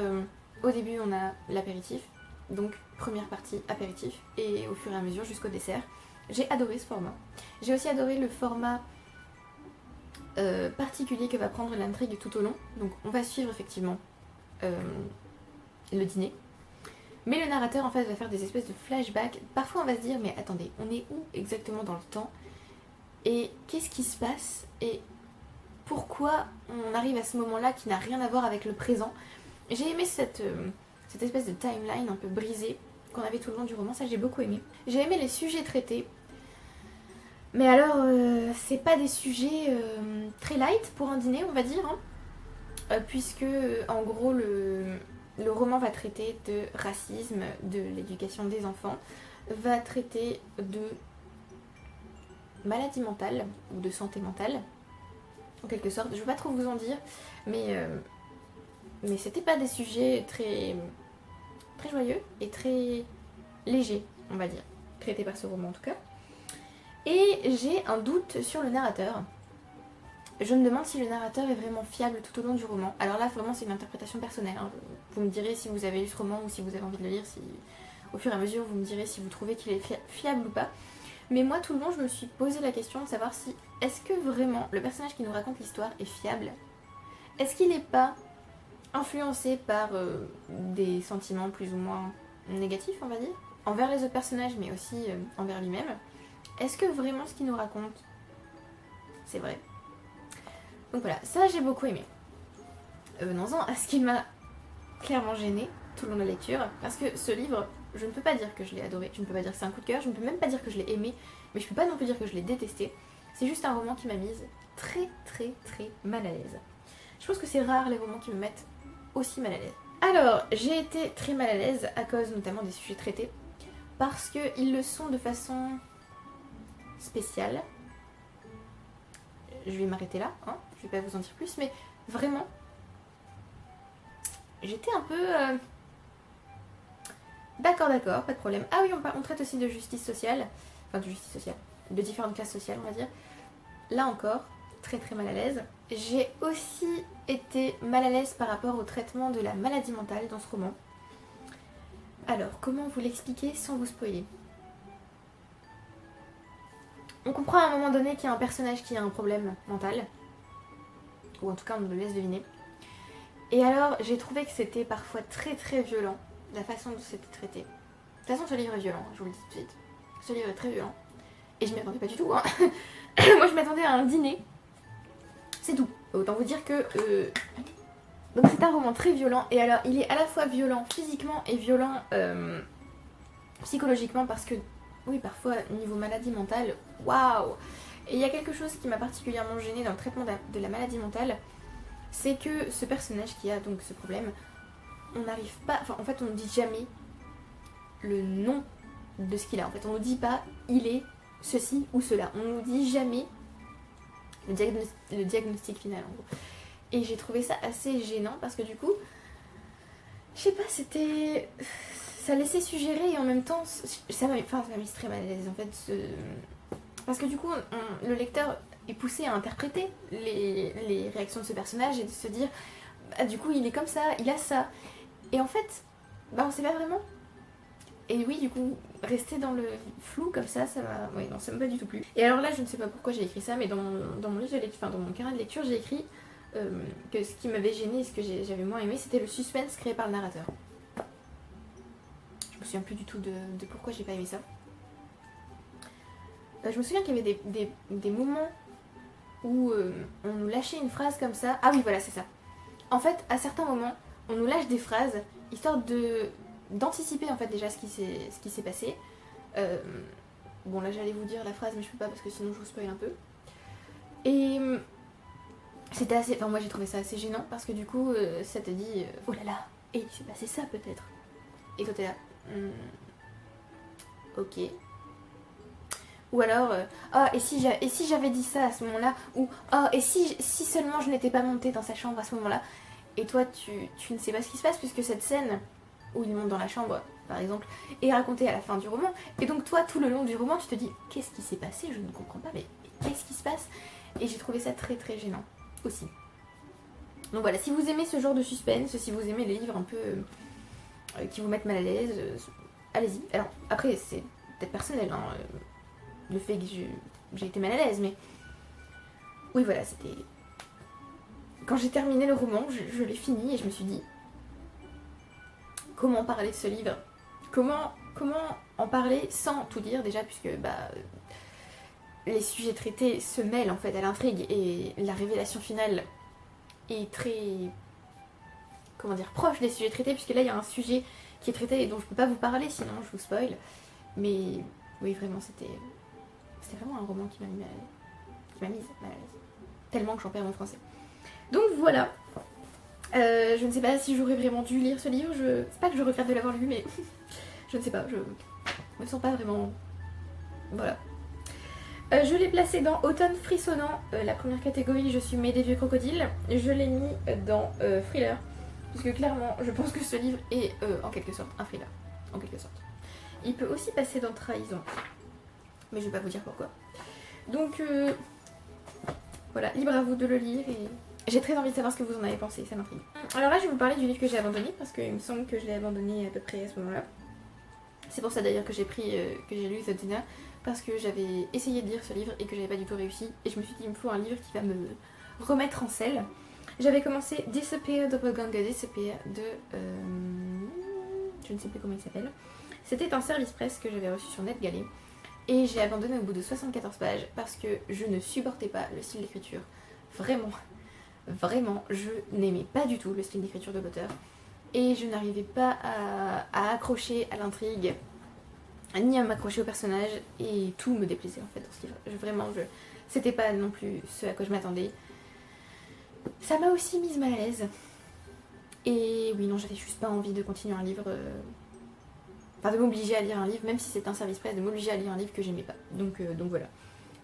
au début, on a l'apéritif, donc première partie apéritif, et au fur et à mesure jusqu'au dessert. J'ai adoré ce format. J'ai aussi adoré le format particulier que va prendre l'intrigue tout au long. Donc, on va suivre effectivement le dîner. Mais le narrateur en fait va faire des espèces de flashbacks. Parfois on va se dire mais attendez, on est où exactement dans le temps? Et qu'est-ce qui se passe? Et pourquoi on arrive à ce moment-là qui n'a rien à voir avec le présent? J'ai aimé cette espèce de timeline un peu brisée qu'on avait tout le long du roman, ça j'ai beaucoup aimé. J'ai aimé les sujets traités. Mais alors, c'est pas des sujets très light pour un dîner on va dire, hein, puisque en gros le roman va traiter de racisme, de l'éducation des enfants, va traiter de maladie mentale ou de santé mentale, en quelque sorte. Je ne vais pas trop vous en dire, mais c'était pas des sujets très, très joyeux et très légers, on va dire, traités par ce roman en tout cas. Et j'ai un doute sur le narrateur. Je me demande si le narrateur est vraiment fiable tout au long du roman. Alors là, vraiment, c'est une interprétation personnelle. Hein. Vous me direz si vous avez lu ce roman ou si vous avez envie de le lire. Si... Au fur et à mesure, vous me direz si vous trouvez qu'il est fiable ou pas. Mais moi, tout le long, je me suis posé la question de savoir si... Est-ce que vraiment le personnage qui nous raconte l'histoire est fiable? Est-ce qu'il n'est pas influencé par des sentiments plus ou moins négatifs, on va dire, envers les autres personnages, mais aussi envers lui-même? Est-ce que vraiment ce qu'il nous raconte, c'est vrai? Donc voilà, ça j'ai beaucoup aimé. Venons-en à ce qui m'a clairement gênée tout le long de la lecture, parce que ce livre, je ne peux pas dire que je l'ai adoré, je ne peux pas dire que c'est un coup de cœur, je ne peux même pas dire que je l'ai aimé, mais je peux pas non plus dire que je l'ai détesté. C'est juste un roman qui m'a mise très mal à l'aise. Je pense que c'est rare les romans qui me mettent aussi mal à l'aise. Alors, j'ai été très mal à l'aise à cause notamment des sujets traités, parce qu'ils le sont de façon spéciale. Je vais m'arrêter là, hein, je vais pas vous en dire plus, mais vraiment, j'étais un peu... D'accord, pas de problème. Ah oui, on traite aussi de justice sociale, enfin de justice sociale, de différentes classes sociales, on va dire. Là encore, très mal à l'aise. J'ai aussi été mal à l'aise par rapport au traitement de la maladie mentale dans ce roman. Alors, comment vous l'expliquer sans vous spoiler? On comprend à un moment donné qu'il y a un personnage qui a un problème mental, ou en tout cas on le laisse deviner. Et alors, j'ai trouvé que c'était parfois très violent, la façon dont c'était traité. De toute façon, ce livre est violent, je vous le dis tout de suite. Ce livre est très violent. Et je m'y attendais pas du tout, hein. Moi, je m'attendais à un dîner. C'est tout. Autant vous dire que... Donc c'est un roman très violent. Et alors, il est à la fois violent physiquement et violent psychologiquement parce que, oui, parfois, niveau maladie mentale, waouh. Et il y a quelque chose qui m'a particulièrement gênée dans le traitement de la maladie mentale, c'est que ce personnage qui a donc ce problème, on n'arrive pas... Enfin, en fait, on ne dit jamais le nom de ce qu'il a. En fait, on ne dit pas « il est ceci ou cela ». On ne nous dit jamais le diagnostic final, en gros. Et j'ai trouvé ça assez gênant parce que du coup, je sais pas, c'était... Ça laissait suggérer et en même temps, ça m'a mis très mal à l'aise en fait. Parce que du coup, le lecteur est poussé à interpréter les réactions de ce personnage et de se dire, bah, du coup, il est comme ça, il a ça. Et en fait, bah, on sait pas vraiment. Et oui, du coup, rester dans le flou comme ça m'a... Oui, non, ça m'a pas du tout plu. Et alors là, je ne sais pas pourquoi j'ai écrit ça, mais dans mon livre de lecture, enfin dans mon carnet de lecture, j'ai écrit que ce qui m'avait gêné et ce que j'avais moins aimé, c'était le suspense créé par le narrateur. Je me souviens plus du tout de pourquoi j'ai pas aimé ça. Je me souviens qu'il y avait des moments où on nous lâchait une phrase comme ça. Ah oui, voilà, c'est ça. En fait, à certains moments, on nous lâche des phrases, histoire d'anticiper en fait déjà ce qui s'est passé. Bon là j'allais vous dire la phrase mais je peux pas parce que sinon je vous spoil un peu. Et c'était assez... Enfin moi j'ai trouvé ça assez gênant parce que du coup ça te dit oh là là, et il s'est passé ça peut-être. Et toi t'es là ok. Ou alors ah et si j'avais dit ça à ce moment-là, ou ah et si seulement je n'étais pas montée dans sa chambre à ce moment-là. Et toi tu ne sais pas ce qui se passe puisque cette scène où il monte dans la chambre, par exemple, est racontée à la fin du roman. Et donc toi, tout le long du roman, tu te dis « Qu'est-ce qui s'est passé? Je ne comprends pas, mais qu'est-ce qui se passe ?» Et j'ai trouvé ça très gênant, aussi. Donc voilà, si vous aimez ce genre de suspense, si vous aimez les livres un peu qui vous mettent mal à l'aise, allez-y. Alors, après, c'est peut-être personnel, hein, le fait que j'ai été mal à l'aise, mais... Oui, voilà, c'était... Quand j'ai terminé le roman, je l'ai fini et je me suis dit... Comment parler de ce livre? Comment en parler sans tout dire déjà, puisque bah, les sujets traités se mêlent en fait à l'intrigue et la révélation finale est très, comment dire, proche des sujets traités, puisque là il y a un sujet qui est traité et dont je peux pas vous parler sinon je vous spoil. Mais oui, vraiment c'était vraiment un roman qui m'a mise mal à l'aise. Tellement que j'en perds mon français. Donc voilà. Je ne sais pas si j'aurais vraiment dû lire ce livre, c'est pas que je regrette de l'avoir lu, mais je ne sais pas, je me sens pas vraiment... Voilà. Je l'ai placé dans Automne frissonnant, la première catégorie, je suis mes des vieux crocodiles. Je l'ai mis dans thriller, puisque clairement, je pense que ce livre est en quelque sorte un thriller, en quelque sorte. Il peut aussi passer dans Trahison, mais je vais pas vous dire pourquoi. Donc, voilà, libre à vous de le lire et... J'ai très envie de savoir ce que vous en avez pensé, ça m'intrigue. Alors là, je vais vous parler du livre que j'ai abandonné, parce qu'il me semble que je l'ai abandonné à peu près à ce moment-là. C'est pour ça d'ailleurs que j'ai lu The Dinner, parce que j'avais essayé de lire ce livre et que j'avais pas du tout réussi. Et je me suis dit, il me faut un livre qui va me remettre en selle. J'avais commencé Disappear, Doppelganger Disappear de... je ne sais plus comment il s'appelle. C'était un service presse que j'avais reçu sur NetGalley. Et j'ai abandonné au bout de 74 pages, parce que je ne supportais pas le style d'écriture. Vraiment, je n'aimais pas du tout le style d'écriture de l'auteur et je n'arrivais pas à accrocher à l'intrigue. ni à m'accrocher au personnage, et tout me déplaisait en fait dans ce livre. Vraiment, c'était pas non plus ce à quoi je m'attendais. Ça m'a aussi mise mal à l'aise. Et oui, non, j'avais juste pas envie de continuer un livre. Enfin, de m'obliger à lire un livre, même si c'est un service presse, de m'obliger à lire un livre que j'aimais pas. Donc voilà.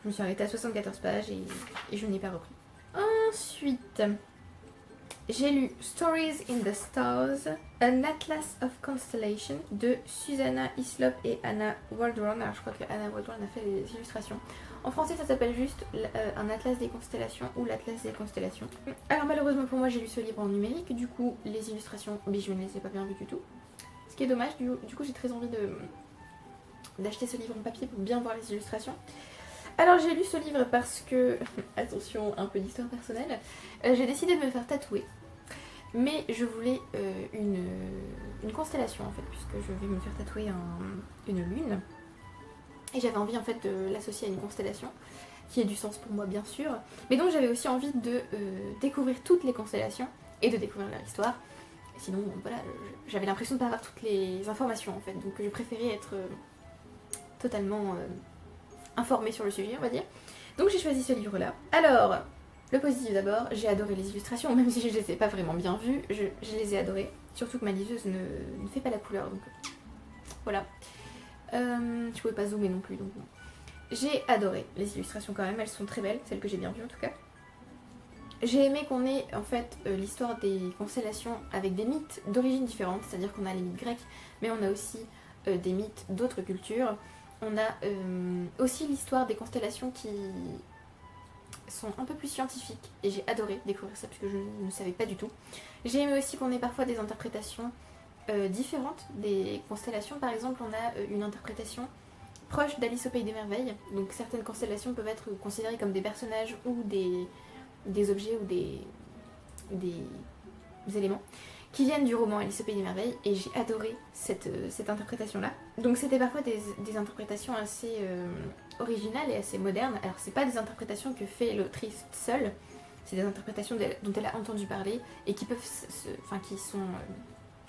Je me suis arrêtée à 74 pages et je n'ai pas repris. Ensuite, j'ai lu Stories in the Stars, An Atlas of Constellation de Susanna Hislop et Anna Waldron. Alors je crois que Anna Waldron a fait les illustrations. En français ça s'appelle juste Un Atlas des Constellations ou l'Atlas des Constellations. Alors malheureusement pour moi j'ai lu ce livre en numérique, du coup les illustrations, je ne les ai pas bien vues du tout. Ce qui est dommage, du coup j'ai très envie d'acheter ce livre en papier pour bien voir les illustrations. Alors j'ai lu ce livre parce que, attention, un peu d'histoire personnelle, j'ai décidé de me faire tatouer. Mais je voulais une constellation en fait, puisque je vais me faire tatouer une lune. Et j'avais envie en fait de l'associer à une constellation, qui ait du sens pour moi bien sûr. Mais donc j'avais aussi envie de découvrir toutes les constellations et de découvrir leur histoire. Sinon, voilà, j'avais l'impression de ne pas avoir toutes les informations en fait. Donc je préférais être totalement informée sur le sujet, on va dire. Donc j'ai choisi ce livre-là. Alors, le positif d'abord, j'ai adoré les illustrations, même si je les ai pas vraiment bien vues, je les ai adorées. Surtout que ma liseuse ne fait pas la couleur, donc voilà. Je pouvais pas zoomer non plus, donc bon. J'ai adoré les illustrations quand même, elles sont très belles, celles que j'ai bien vues en tout cas. J'ai aimé qu'on ait en fait l'histoire des constellations avec des mythes d'origine différente, c'est-à-dire qu'on a les mythes grecs, mais on a aussi des mythes d'autres cultures. On a aussi l'histoire des constellations qui sont un peu plus scientifiques, et j'ai adoré découvrir ça puisque je ne savais pas du tout. J'ai aimé aussi qu'on ait parfois des interprétations différentes des constellations. Par exemple, on a une interprétation proche d'Alice au Pays des Merveilles, donc certaines constellations peuvent être considérées comme des personnages ou des objets ou des éléments qui viennent du roman Alice au Pays des Merveilles, et j'ai adoré cette interprétation-là. Donc c'était parfois des interprétations assez originales et assez modernes. Alors c'est pas des interprétations que fait l'autrice seule, c'est des interprétations dont elle a entendu parler et qui peuvent, qui sont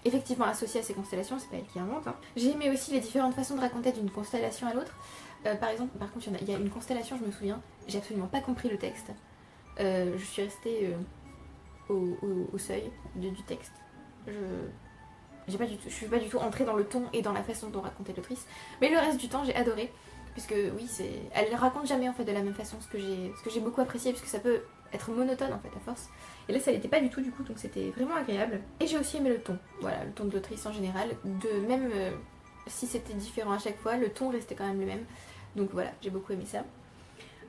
effectivement associées à ces constellations, c'est pas elle qui invente. Hein. J'ai aimé aussi les différentes façons de raconter d'une constellation à l'autre. Par contre, il y a une constellation, je me souviens, j'ai absolument pas compris le texte. Je suis restée au seuil du texte. Je suis pas du tout entrée dans le ton et dans la façon dont racontait l'autrice, mais le reste du temps j'ai adoré, puisque oui, elle ne raconte jamais en fait de la même façon, ce que j'ai beaucoup apprécié, puisque ça peut être monotone en fait à force, et là ça l'était pas du tout, donc c'était vraiment agréable. Et j'ai aussi aimé le ton, voilà, le ton de l'autrice en général, même si c'était différent à chaque fois, le ton restait quand même le même, donc voilà, j'ai beaucoup aimé ça.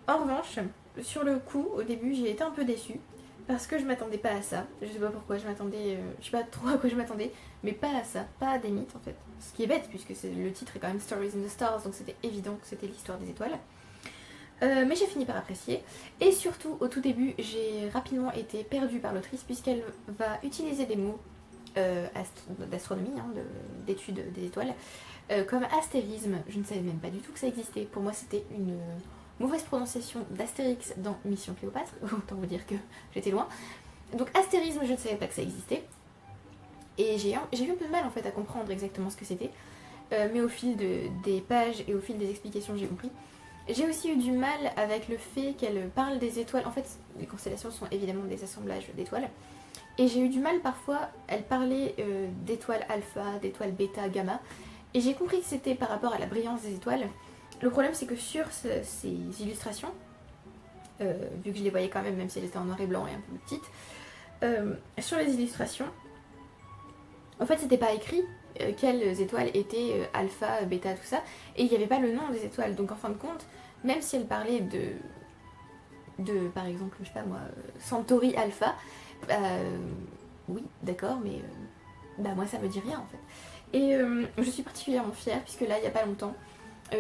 En revanche, sur le coup, au début j'ai été un peu déçue, parce que je m'attendais pas à ça. Je sais pas pourquoi, je sais pas trop à quoi je m'attendais, mais pas à ça, pas à des mythes en fait. Ce qui est bête, puisque le titre est quand même Stories in the Stars, donc c'était évident que c'était l'histoire des étoiles. Mais j'ai fini par apprécier. Et surtout, au tout début, j'ai rapidement été perdue par l'autrice, puisqu'elle va utiliser des mots d'astronomie, hein, d'études des étoiles, comme astérisme. Je ne savais même pas du tout que ça existait. Pour moi, c'était une mauvaise prononciation d'Astérix dans Mission Cléopâtre, autant vous dire que j'étais loin. Donc astérisme, je ne savais pas que ça existait. Et j'ai eu un peu de mal en fait à comprendre exactement ce que c'était. Mais au fil des pages et au fil des explications, j'ai compris. J'ai aussi eu du mal avec le fait qu'elle parle des étoiles. En fait, les constellations sont évidemment des assemblages d'étoiles. Et j'ai eu du mal parfois, elle parlait d'étoiles alpha, d'étoiles bêta, gamma. Et j'ai compris que c'était par rapport à la brillance des étoiles. Le problème, c'est que sur ces illustrations, vu que je les voyais quand même si elles étaient en noir et blanc et un peu petites, sur les illustrations, en fait, c'était pas écrit quelles étoiles étaient alpha, bêta, tout ça, et il n'y avait pas le nom des étoiles. Donc en fin de compte, même si elle parlait de par exemple, je sais pas moi, Centauri alpha, oui, d'accord, mais moi ça me dit rien en fait. Et je suis particulièrement fière, puisque là, il n'y a pas longtemps,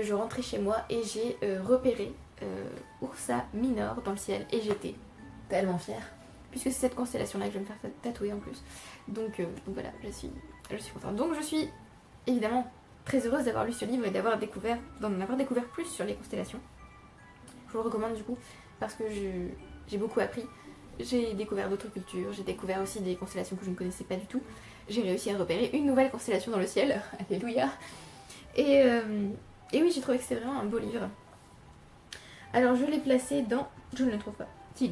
je rentrais chez moi et j'ai repéré Ursa Minor dans le ciel, et j'étais tellement fière, puisque c'est cette constellation là que je vais me faire tatouer en plus. Donc voilà, je suis contente. Donc je suis évidemment très heureuse d'avoir lu ce livre et d'en avoir découvert plus sur les constellations. Je vous le recommande du coup parce que j'ai beaucoup appris. J'ai découvert d'autres cultures, j'ai découvert aussi des constellations que je ne connaissais pas du tout. J'ai réussi à repérer une nouvelle constellation dans le ciel, alléluia. Et, euh, et oui, j'ai trouvé que c'était vraiment un beau livre. Alors je l'ai placé dans... Je ne le trouve pas. Si,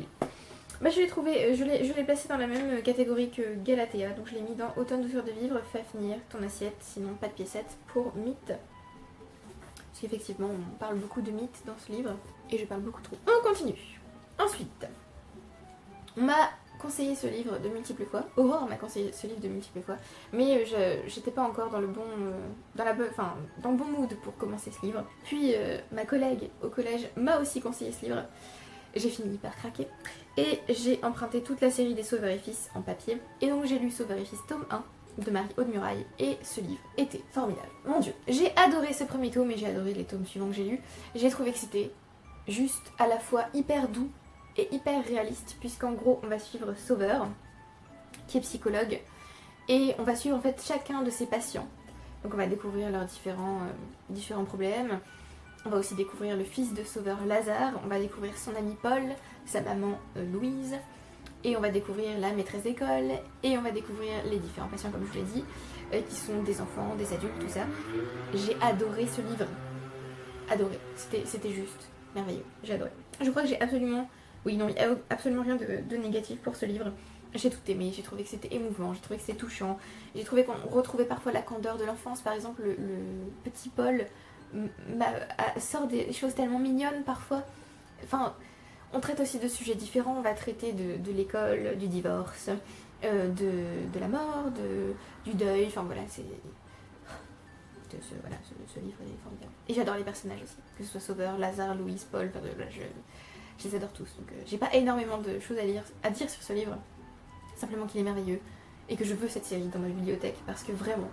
bah, je l'ai trouvé, je l'ai placé dans la même catégorie que Galatea, donc je l'ai mis dans Automne douceur de vivre, fais finir ton assiette, sinon pas de piécettes pour mythe. Parce qu'effectivement, on parle beaucoup de mythes dans ce livre, et je parle beaucoup trop. On continue. Ensuite, on m'a conseillé ce livre de multiples fois, Aurore m'a conseillé ce livre de multiples fois, mais j'étais pas encore dans le bon, dans le bon mood pour commencer ce livre. Puis ma collègue au collège m'a aussi conseillé ce livre. J'ai fini par craquer et j'ai emprunté toute la série des Sauveur et Fils en papier. Et donc j'ai lu Sauveur et Fils tome 1 de Marie Aude-Muraille et ce livre était formidable. Mon dieu, j'ai adoré ce premier tome et j'ai adoré les tomes suivants que j'ai lus. J'ai trouvé que c'était juste à la fois hyper doux et hyper réaliste puisqu'en gros on va suivre Sauveur qui est psychologue et on va suivre en fait chacun de ses patients. Donc on va découvrir leurs différents problèmes. On va aussi découvrir le fils de Sauveur Lazare, on va découvrir son ami Paul, sa maman Louise, et on va découvrir la maîtresse d'école, et on va découvrir les différents patients comme je l'ai dit, qui sont des enfants, des adultes, tout ça. J'ai adoré ce livre, adoré, c'était juste merveilleux, j'ai adoré. Je crois que j'ai absolument, oui non, il n'y a absolument rien de négatif pour ce livre. J'ai tout aimé, j'ai trouvé que c'était émouvant, j'ai trouvé que c'était touchant, j'ai trouvé qu'on retrouvait parfois la candeur de l'enfance, par exemple le petit Paul sort des choses tellement mignonnes parfois. Enfin, on traite aussi de sujets différents, on va traiter de l'école, du divorce, de la mort, du deuil, enfin voilà, ce livre est formidable. Et j'adore les personnages aussi, que ce soit Sauveur, Lazare, Louise, Paul, enfin, voilà, je les adore tous. Donc j'ai pas énormément de choses à dire sur ce livre, simplement qu'il est merveilleux et que je veux cette série dans ma bibliothèque parce que vraiment,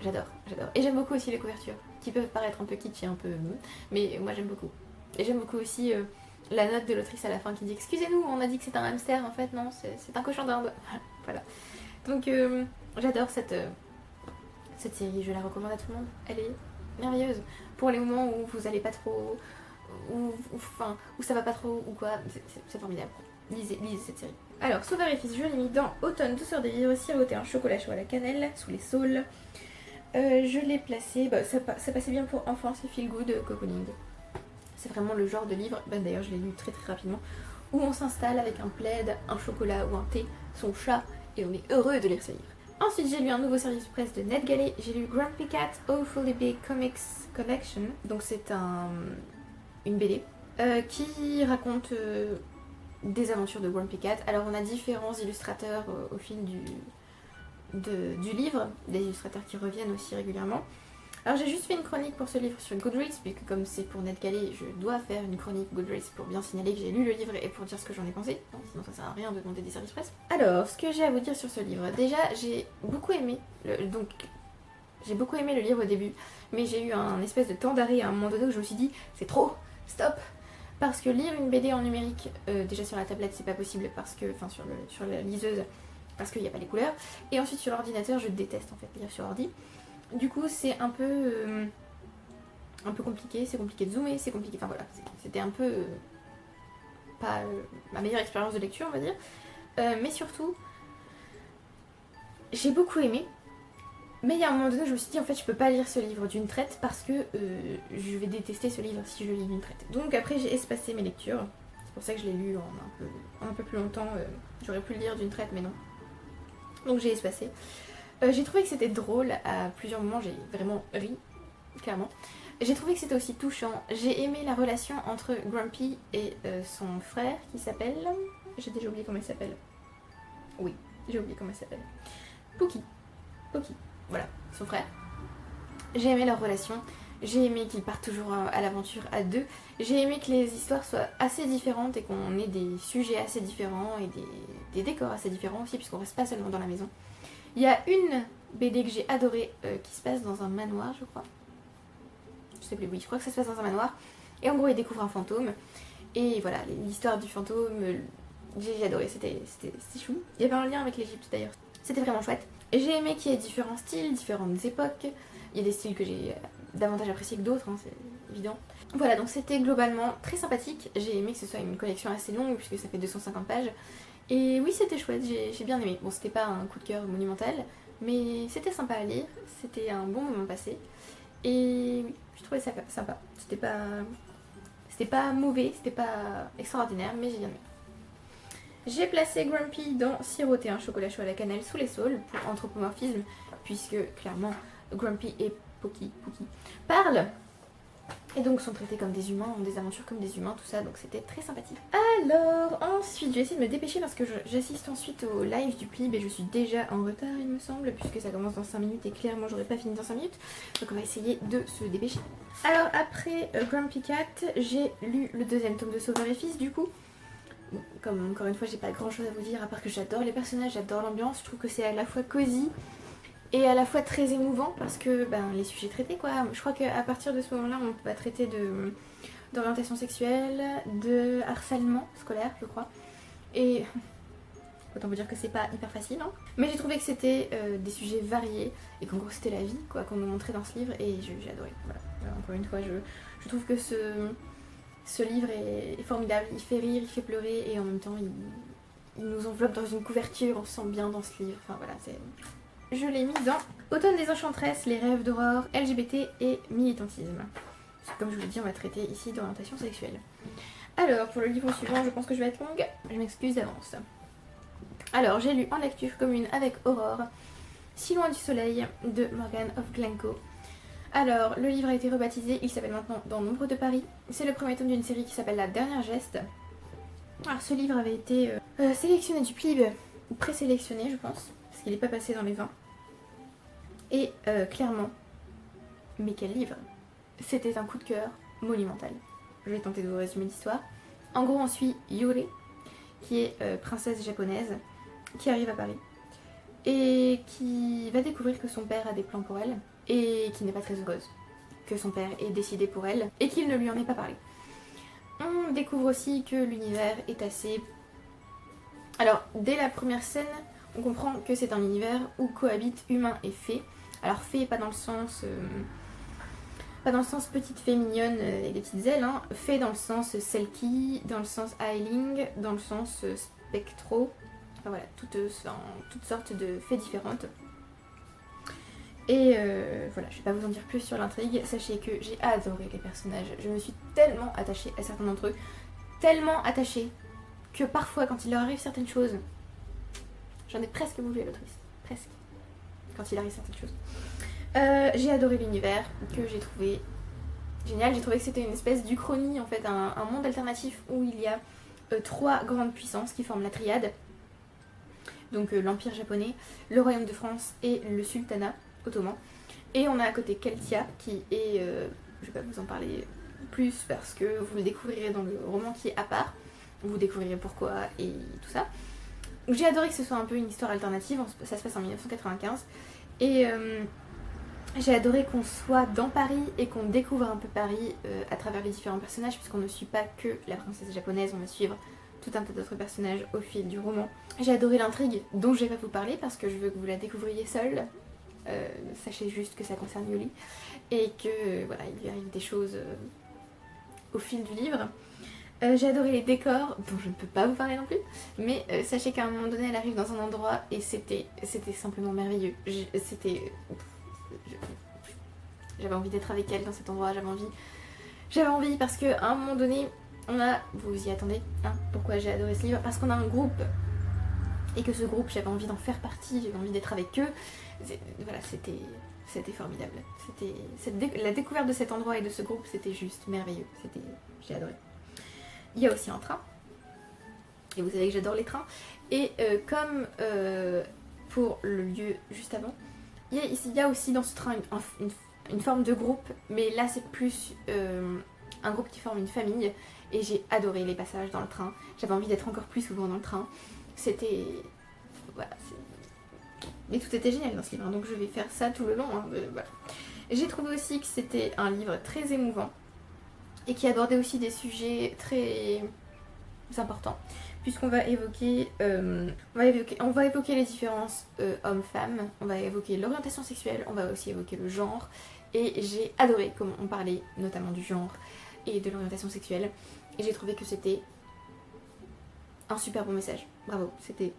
j'adore. Et j'aime beaucoup aussi les couvertures, qui peuvent paraître un peu kitsch et un peu... mais moi j'aime beaucoup. Et j'aime beaucoup aussi la note de l'autrice à la fin qui dit « Excusez-nous, on a dit que c'est un hamster, en fait non, c'est un cochon d'Inde. » Voilà. Donc j'adore cette série, je la recommande à tout le monde. Elle est merveilleuse. Pour les moments où vous allez pas trop... où ça va pas trop ou quoi, c'est formidable. Lisez cette série. Alors, Sauveur et Fils, je l'ai mis dans Automne douceur des vivres, siroté un chocolat chaud à la cannelle, sous les saules. Je l'ai placé, ça passait bien pour enfants, c'est feel good cocooning. C'est vraiment le genre de livre, d'ailleurs je l'ai lu très très rapidement, où on s'installe avec un plaid, un chocolat ou un thé, son chat, et on est heureux de lire ce livre. Ensuite j'ai lu un nouveau service presse de NetGalley, j'ai lu Grumpy Cat Awfully Big Comics Collection, donc c'est une BD qui raconte des aventures de Grumpy Cat. Alors on a différents illustrateurs au fil du livre, des illustrateurs qui reviennent aussi régulièrement. Alors j'ai juste fait une chronique pour ce livre sur Goodreads, puisque comme c'est pour NetGalley, je dois faire une chronique Goodreads pour bien signaler que j'ai lu le livre et pour dire ce que j'en ai pensé. Non, sinon ça sert à rien de demander des services presse. Alors, ce que j'ai à vous dire sur ce livre, déjà j'ai beaucoup aimé le livre au début, mais j'ai eu un espèce de temps d'arrêt à un moment donné où je me suis dit c'est trop, stop. Parce que lire une BD en numérique, déjà sur la tablette c'est pas possible parce que, enfin sur la liseuse, parce qu'il n'y a pas les couleurs. Et ensuite sur l'ordinateur, je déteste en fait lire sur ordi. Du coup c'est un peu compliqué, c'est compliqué de zoomer, c'est compliqué, enfin voilà, c'était un peu pas ma meilleure expérience de lecture on va dire. Mais surtout, j'ai beaucoup aimé, mais il y a un moment donné où je me suis dit en fait je peux pas lire ce livre d'une traite parce que je vais détester ce livre si je le lis d'une traite. Donc après j'ai espacé mes lectures, c'est pour ça que je l'ai lu en un peu plus longtemps, j'aurais pu le lire d'une traite mais non. Donc j'ai espacé. J'ai trouvé que c'était drôle à plusieurs moments, j'ai vraiment ri, clairement. J'ai trouvé que c'était aussi touchant. J'ai aimé la relation entre Grumpy et son frère qui s'appelle... J'ai déjà oublié comment il s'appelle. Oui, j'ai oublié comment il s'appelle. Pookie, voilà, son frère. J'ai aimé leur relation. J'ai aimé qu'ils partent toujours à l'aventure à deux. J'ai aimé que les histoires soient assez différentes et qu'on ait des sujets assez différents et des décors assez différents aussi, puisqu'on reste pas seulement dans la maison. Il y a une BD que j'ai adorée qui se passe dans un manoir, je crois. Je sais plus, oui, je crois que ça se passe dans un manoir. Et en gros, il découvre un fantôme. Et voilà, l'histoire du fantôme, j'ai adoré, c'était chou. Il y avait un lien avec l'Égypte d'ailleurs. C'était vraiment chouette. Et j'ai aimé qu'il y ait différents styles, différentes époques. Il y a des styles que j'ai davantage appréciés que d'autres, hein, c'est évident. Voilà, donc c'était globalement très sympathique. J'ai aimé que ce soit une collection assez longue, puisque ça fait 250 pages. Et oui, c'était chouette, j'ai bien aimé. Bon, c'était pas un coup de cœur monumental, mais c'était sympa à lire, c'était un bon moment passé. Et oui, je trouvais ça sympa. C'était pas mauvais, c'était pas extraordinaire, mais j'ai bien aimé. J'ai placé Grumpy dans Siroter un chocolat chaud à la cannelle sous les saules pour anthropomorphisme, puisque clairement Grumpy et Pookie parlent et donc sont traités comme des humains, ont des aventures comme des humains, tout ça, donc c'était très sympathique. Alors ensuite, je vais essayer de me dépêcher parce que j'assiste ensuite au live du Plib et je suis déjà en retard il me semble, puisque ça commence dans 5 minutes et clairement j'aurais pas fini dans 5 minutes, donc on va essayer de se dépêcher. Alors après Grumpy Cat, j'ai lu le deuxième tome de Sauveur et Fils du coup. Bon, comme encore une fois j'ai pas grand chose à vous dire à part que j'adore les personnages, j'adore l'ambiance, je trouve que c'est à la fois cosy et à la fois très émouvant parce que les sujets traités quoi. Je crois qu'à partir de ce moment là on va traiter d'orientation sexuelle, de harcèlement scolaire je crois. Et autant vous dire que c'est pas hyper facile hein. Mais j'ai trouvé que c'était des sujets variés et qu'en gros c'était la vie quoi qu'on nous montrait dans ce livre et j'ai adoré. Voilà. Encore une fois je trouve que ce livre est formidable, il fait rire, il fait pleurer et en même temps il nous enveloppe dans une couverture, on se sent bien dans ce livre, enfin voilà, je l'ai mis dans Automne des Enchantresses, les rêves d'aurore, LGBT et militantisme. Comme je vous l'ai dit, on va traiter ici d'orientation sexuelle. Alors, pour le livre suivant, je pense que je vais être longue, je m'excuse d'avance. Alors, j'ai lu En lecture commune avec Aurore, Si loin du soleil de Morgan of Glencoe. Alors, le livre a été rebaptisé, il s'appelle maintenant Dans l'ombre de Paris. C'est le premier tome d'une série qui s'appelle La Dernière Geste. Alors, ce livre avait été sélectionné du Plib, ou présélectionné je pense, parce qu'il n'est pas passé dans les 20. Et clairement, mais quel livre! C'était un coup de cœur monumental. Je vais tenter de vous résumer l'histoire. En gros, on suit Yuri, qui est princesse japonaise, qui arrive à Paris, et qui va découvrir que son père a des plans pour elle, et qui n'est pas très heureuse que son père ait décidé pour elle et qu'il ne lui en ait pas parlé. On découvre aussi que l'univers est assez... Alors, dès la première scène, on comprend que c'est un univers où cohabitent humains et fées. Alors, fées, pas dans le sens petite fée mignonne et des petites ailes, hein. Fées dans le sens selkie, dans le sens ailing, dans le sens spectro. Enfin voilà, toutes sortes de fées différentes. Et voilà, je vais pas vous en dire plus sur l'intrigue. Sachez que j'ai adoré les personnages. Je me suis tellement attachée à certains d'entre eux. Tellement attachée que parfois, quand il leur arrive certaines choses, j'en ai presque voulu à l'autrice. Presque. Quand il arrive certaines choses. J'ai adoré l'univers, que j'ai trouvé génial. J'ai trouvé que c'était une espèce d'Uchronie, en fait, un monde alternatif où il y a 3 grandes puissances qui forment la triade. Donc l'Empire japonais, le Royaume de France et le Sultanat ottoman. Et on a à côté Keltia qui est, je vais pas vous en parler plus parce que vous le découvrirez dans le roman qui est à part, vous découvrirez pourquoi et tout ça. J'ai adoré que ce soit un peu une histoire alternative, ça se passe en 1995 et j'ai adoré qu'on soit dans Paris et qu'on découvre un peu Paris à travers les différents personnages puisqu'on ne suit pas que la princesse japonaise, on va suivre tout un tas d'autres personnages au fil du roman. J'ai adoré l'intrigue dont je vais pas vous parler parce que je veux que vous la découvriez seule. Sachez juste que ça concerne Yuli et que voilà, il lui arrive des choses au fil du livre. J'ai adoré les décors dont je ne peux pas vous parler non plus, mais sachez qu'à un moment donné elle arrive dans un endroit et c'était simplement merveilleux. J'avais envie d'être avec elle dans cet endroit, j'avais envie parce qu'à un moment donné vous y attendez, hein, pourquoi j'ai adoré ce livre, parce qu'on a un groupe et que ce groupe j'avais envie d'en faire partie, j'avais envie d'être avec eux. Voilà, c'était formidable. La découverte de cet endroit et de ce groupe, c'était juste merveilleux. J'ai adoré. Il y a aussi un train. Et vous savez que j'adore les trains. Et comme pour le lieu juste avant, il y a aussi dans ce train une forme de groupe. Mais là, c'est plus un groupe qui forme une famille. Et j'ai adoré les passages dans le train. J'avais envie d'être encore plus souvent dans le train. C'était... Voilà, mais tout était génial dans ce livre, hein, donc je vais faire ça tout le long. Hein, voilà. J'ai trouvé aussi que c'était un livre très émouvant et qui abordait aussi des sujets très importants, puisqu'on va évoquer, on va évoquer les différences hommes-femmes, on va évoquer l'orientation sexuelle, on va aussi évoquer le genre, et j'ai adoré comment on parlait notamment du genre et de l'orientation sexuelle, et j'ai trouvé que c'était un super bon message. Bravo, c'était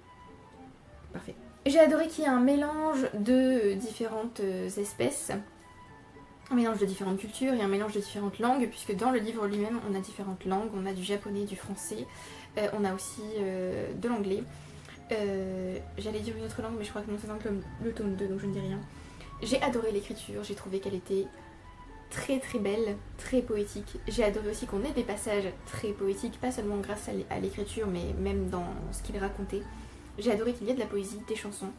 parfait. J'ai adoré qu'il y ait un mélange de différentes espèces. un mélange de différentes cultures et un mélange de différentes langues, puisque dans le livre lui-même, on a différentes langues, on a du japonais, du français, on a aussi de l'anglais. J'allais dire une autre langue, mais je crois que non, c'est dans le tome 2, donc je ne dis rien. J'ai adoré l'écriture, j'ai trouvé qu'elle était très très belle, très poétique. J'ai adoré aussi qu'on ait des passages très poétiques, pas seulement grâce à l'écriture, mais même dans ce qu'il racontait. J'ai adoré qu'il y ait de la poésie, des chansons.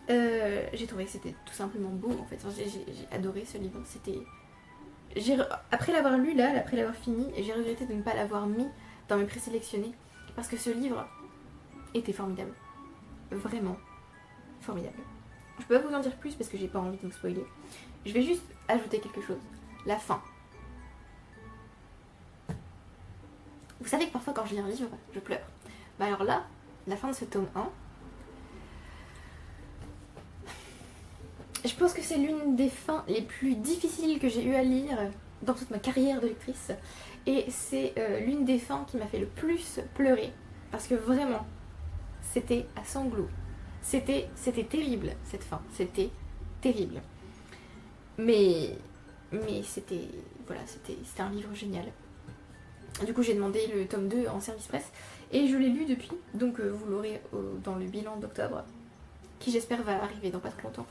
J'ai trouvé que c'était tout simplement beau en fait. Enfin, j'ai adoré ce livre. Après l'avoir lu là, après l'avoir fini, j'ai regretté de ne pas l'avoir mis dans mes présélectionnés parce que ce livre était formidable. Vraiment formidable. Je peux pas vous en dire plus parce que j'ai pas envie de vous spoiler. Je vais juste ajouter quelque chose. La fin. Vous savez que parfois quand je lis un livre, je pleure. Bah alors là, la fin de ce tome 1, je pense que c'est l'une des fins les plus difficiles que j'ai eu à lire dans toute ma carrière de lectrice. Et c'est l'une des fins qui m'a fait le plus pleurer. Parce que vraiment, c'était à sanglots. C'était terrible cette fin. C'était terrible. Mais c'était un livre génial. Du coup j'ai demandé le tome 2 en service presse et je l'ai lu depuis. Donc vous l'aurez dans le bilan d'octobre, qui j'espère va arriver dans pas trop longtemps.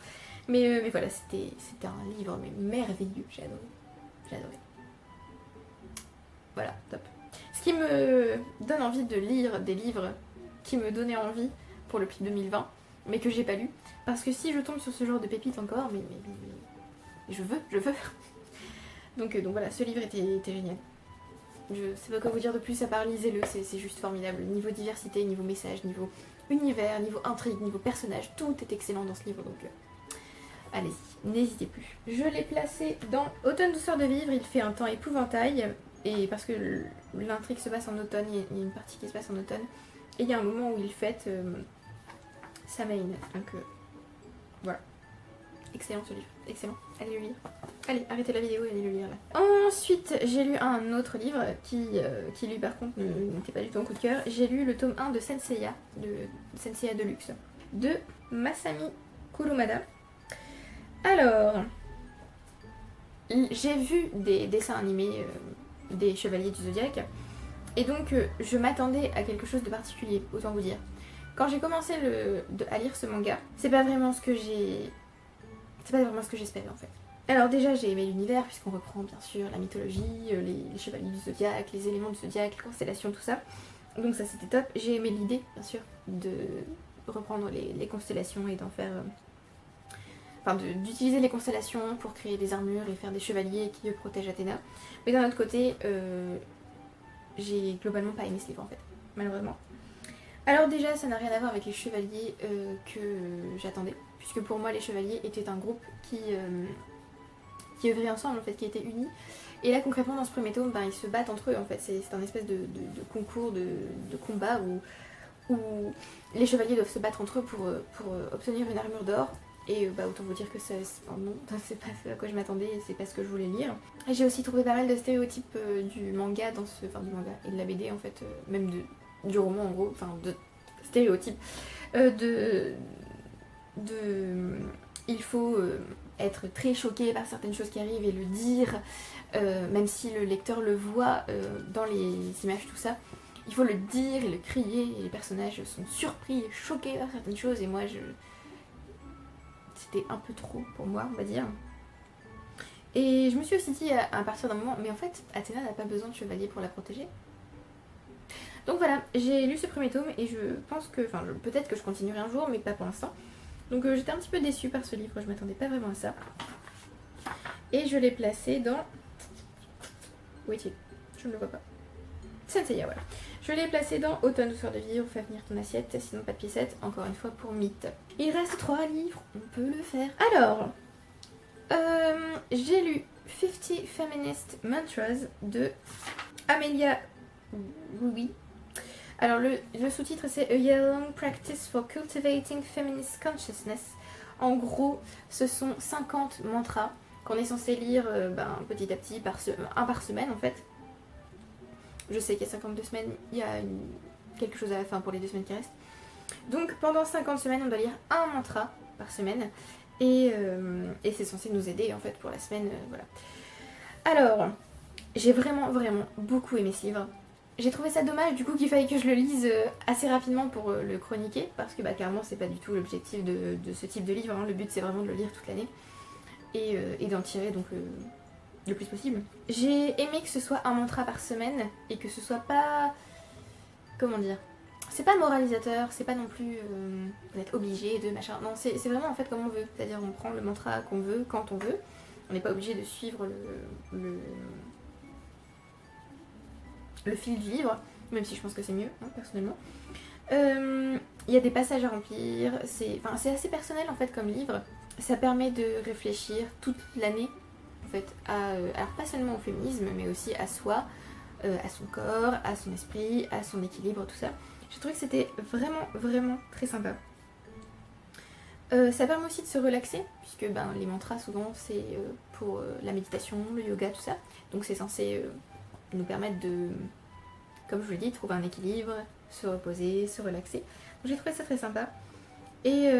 Mais voilà, c'était un livre mais merveilleux, j'ai adoré. Voilà, top. Ce qui me donne envie de lire des livres qui me donnaient envie pour le PLIP 2020, mais que j'ai pas lu. Parce que si je tombe sur ce genre de pépites encore, mais je veux. Donc voilà, ce livre était génial. Je sais pas quoi vous dire de plus à part lisez-le, c'est juste formidable. Niveau diversité, niveau message, niveau univers, niveau intrigue, niveau personnage, tout est excellent dans ce livre, donc allez-y, n'hésitez plus. Je l'ai placé dans Automne douceur de vivre, il fait un temps épouvantail, et parce que l'intrigue se passe en automne, il y a une partie qui se passe en automne, et il y a un moment où il fête Samhain, donc voilà. Excellent ce livre, excellent, allez le lire. Allez, arrêtez la vidéo et allez le lire là. Ensuite, j'ai lu un autre livre qui lui par contre n'était pas du tout un coup de cœur. J'ai lu le tome 1 de Senseiya, de Senseiya Deluxe, de Masami Kurumada. Alors, j'ai vu des dessins animés des Chevaliers du Zodiaque, et donc je m'attendais à quelque chose de particulier, autant vous dire. Quand j'ai commencé à lire ce manga, c'est pas vraiment ce que j'espérais en fait. Alors déjà j'ai aimé l'univers puisqu'on reprend bien sûr la mythologie, les chevaliers du zodiaque, les éléments du zodiaque, les constellations, tout ça. Donc ça c'était top. J'ai aimé l'idée bien sûr de reprendre les constellations et d'en faire... d'utiliser les constellations pour créer des armures et faire des chevaliers qui eux protègent Athéna. Mais d'un autre côté, j'ai globalement pas aimé ce livre en fait, malheureusement. Alors déjà ça n'a rien à voir avec les chevaliers que j'attendais, puisque pour moi les chevaliers étaient un groupe qui œuvraient ensemble en fait, qui étaient unis. Et là concrètement dans ce premier tome, ils se battent entre eux en fait, c'est un espèce de concours de combat où les chevaliers doivent se battre entre eux pour obtenir une armure d'or. Et autant vous dire que non, c'est pas ce à quoi je m'attendais, c'est pas ce que je voulais lire. Et j'ai aussi trouvé pas mal de stéréotypes du manga du manga et de la BD en fait, même du roman en gros, de stéréotypes il faut être très choqué par certaines choses qui arrivent et le dire, même si le lecteur le voit dans les images, tout ça. Il faut le dire et le crier, et les personnages sont surpris et choqués par certaines choses, et moi c'était un peu trop pour moi, on va dire. Et je me suis aussi dit à partir d'un moment, mais en fait Athéna n'a pas besoin de chevalier pour la protéger. Donc voilà, j'ai lu ce premier tome et je pense que, peut-être que je continuerai un jour, mais pas pour l'instant. Donc j'étais un petit peu déçue par ce livre, je m'attendais pas vraiment à ça. Et je l'ai placé dans... Où est-il? Je ne le vois pas. Senseiya, voilà. Je l'ai placé dans Automne douceur de vivre, fais venir ton assiette, sinon pas de piécette, encore une fois pour Mythe. Il reste 3 livres, on peut le faire. Alors, j'ai lu 50 Feminist Mantras de Amelia Ruby. Alors le sous-titre c'est A Year-Long Practice for Cultivating Feminist Consciousness. En gros, ce sont 50 mantras qu'on est censé lire petit à petit, un par semaine en fait. Je sais qu'il y a 52 semaines, il y a quelque chose à la fin pour les 2 semaines qui restent. Donc pendant 50 semaines, on doit lire un mantra par semaine. Et c'est censé nous aider en fait pour la semaine, voilà. Alors, j'ai vraiment beaucoup aimé ce livre. J'ai trouvé ça dommage du coup qu'il fallait que je le lise assez rapidement pour le chroniquer, parce que clairement c'est pas du tout l'objectif de ce type de livre, hein. Le but c'est vraiment de le lire toute l'année et d'en tirer donc le plus possible. J'ai aimé que ce soit un mantra par semaine et que ce soit pas... comment dire, c'est pas moralisateur, c'est pas non plus vous êtes obligé de machin, non c'est vraiment en fait comme on veut, c'est-à-dire on prend le mantra qu'on veut, quand on veut, on n'est pas obligé de suivre le fil du livre, même si je pense que c'est mieux, hein, personnellement. Il y a des passages à remplir, c'est assez personnel en fait comme livre, ça permet de réfléchir toute l'année en fait, alors pas seulement au féminisme mais aussi à soi, à son corps, à son esprit, à son équilibre, tout ça. J'ai trouvé que c'était vraiment très sympa. Ça permet aussi de se relaxer, puisque les mantras souvent c'est pour la méditation, le yoga, tout ça. Donc c'est censé nous permettre de, comme je vous l'ai dit, trouver un équilibre, se reposer, se relaxer. Donc j'ai trouvé ça très sympa. Et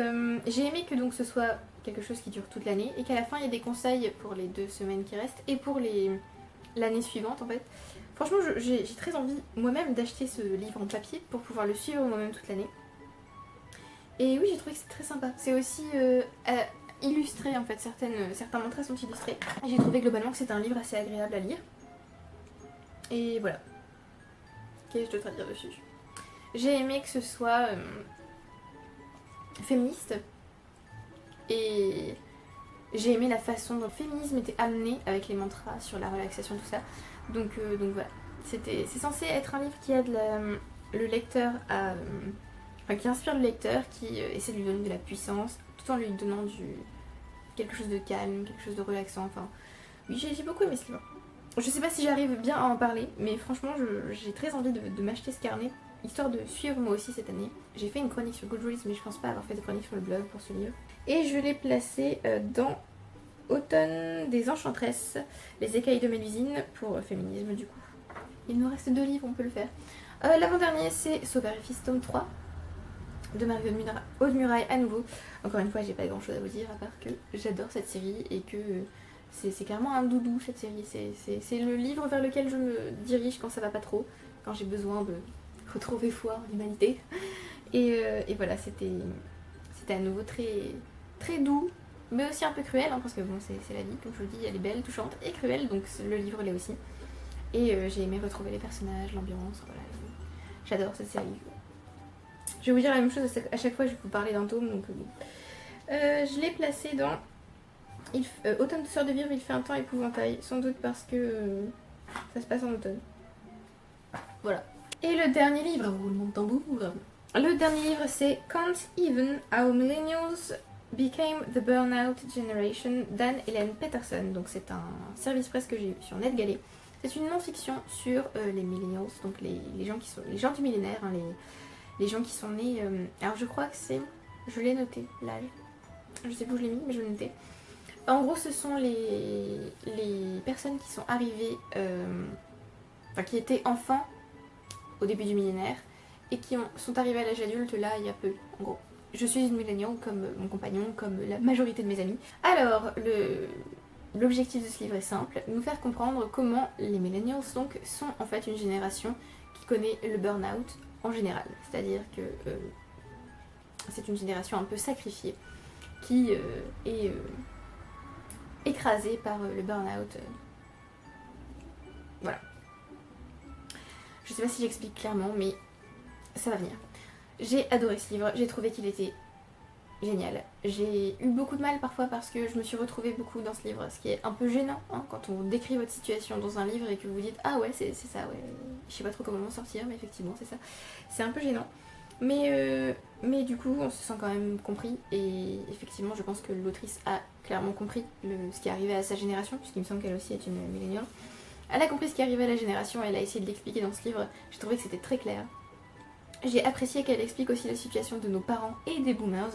j'ai aimé que donc ce soit quelque chose qui dure toute l'année et qu'à la fin il y ait des conseils pour les 2 semaines qui restent et pour l'année suivante en fait. Franchement j'ai très envie moi-même d'acheter ce livre en papier pour pouvoir le suivre moi-même toute l'année. Et oui, j'ai trouvé que c'est très sympa. C'est aussi illustré en fait, certains mantras sont illustrés. J'ai trouvé globalement que c'était un livre assez agréable à lire. Et voilà. Qu'est-ce que je dois dire dessus? J'ai aimé que ce soit féministe. Et j'ai aimé la façon dont le féminisme était amené avec les mantras sur la relaxation, tout ça. Donc voilà. C'est censé être un livre qui aide le lecteur à... qui inspire le lecteur, qui essaie de lui donner de la puissance, tout en lui donnant quelque chose de calme, quelque chose de relaxant, enfin... Oui, j'ai beaucoup aimé ce livre. Je sais pas si j'arrive bien à en parler, mais franchement, j'ai très envie de m'acheter ce carnet, histoire de suivre moi aussi cette année. J'ai fait une chronique sur Goodreads, mais je pense pas avoir fait de chronique sur le blog pour ce livre. Et je l'ai placé dans Automne des Enchantresses, les écailles de Mélusine, pour féminisme du coup. Il nous reste 2 livres, on peut le faire. L'avant-dernier, c'est Sauveur et Fils, tome 3. De Marie-Aude Muraille à nouveau. Encore une fois, j'ai pas grand chose à vous dire à part que j'adore cette série et que c'est clairement un doudou cette série. C'est le livre vers lequel je me dirige quand ça va pas trop, quand j'ai besoin de retrouver foi en l'humanité. Et voilà, c'était à nouveau très doux, mais aussi un peu cruel, hein, parce que bon, c'est la vie, comme je vous dis, elle est belle, touchante et cruelle, donc le livre l'est aussi. Et j'ai aimé retrouver les personnages, l'ambiance, voilà. J'adore cette série. Je vais vous dire la même chose à chaque fois, je vais vous parler d'un tome, donc bon. Je l'ai placé dans Automne douceur de vivre, il fait un temps épouvantail, sans doute parce que ça se passe en automne. Voilà. Et le dernier livre, roulement de tambour. Le dernier livre c'est Can't Even How Millennials Became the Burnout Generation d'Anne Helen Peterson. Donc c'est un service presse que j'ai eu sur NetGalley. C'est une non-fiction sur les millennials, donc les gens du millénaire, hein, les gens qui sont nés... alors je crois que c'est... Je l'ai noté, l'âge. Je sais plus où je l'ai mis, mais je l'ai noté. En gros, ce sont les personnes qui sont arrivées... qui étaient enfants au début du millénaire et qui sont arrivées à l'âge adulte là il y a peu, en gros. Je suis une milléniale comme mon compagnon, comme la majorité de mes amis. Alors, l'objectif de ce livre est simple, nous faire comprendre comment les millennials donc sont en fait une génération qui connaît le burn-out en général. C'est-à-dire que c'est une génération un peu sacrifiée qui est écrasée par le burn-out. Voilà. Je sais pas si j'explique clairement, mais ça va venir. J'ai adoré ce livre, j'ai trouvé qu'il était génial. J'ai eu beaucoup de mal parfois parce que je me suis retrouvée beaucoup dans ce livre, ce qui est un peu gênant hein, quand on décrit votre situation dans un livre et que vous dites ah ouais c'est ça ouais, je sais pas trop comment m'en sortir mais effectivement c'est ça. C'est un peu gênant. Mais du coup on se sent quand même compris et effectivement je pense que l'autrice a clairement compris ce qui arrivait à sa génération puisqu'il me semble qu'elle aussi est une milléniale. Elle a compris ce qui arrivait à la génération, elle a essayé de l'expliquer dans ce livre, j'ai trouvé que c'était très clair. J'ai apprécié qu'elle explique aussi la situation de nos parents et des boomers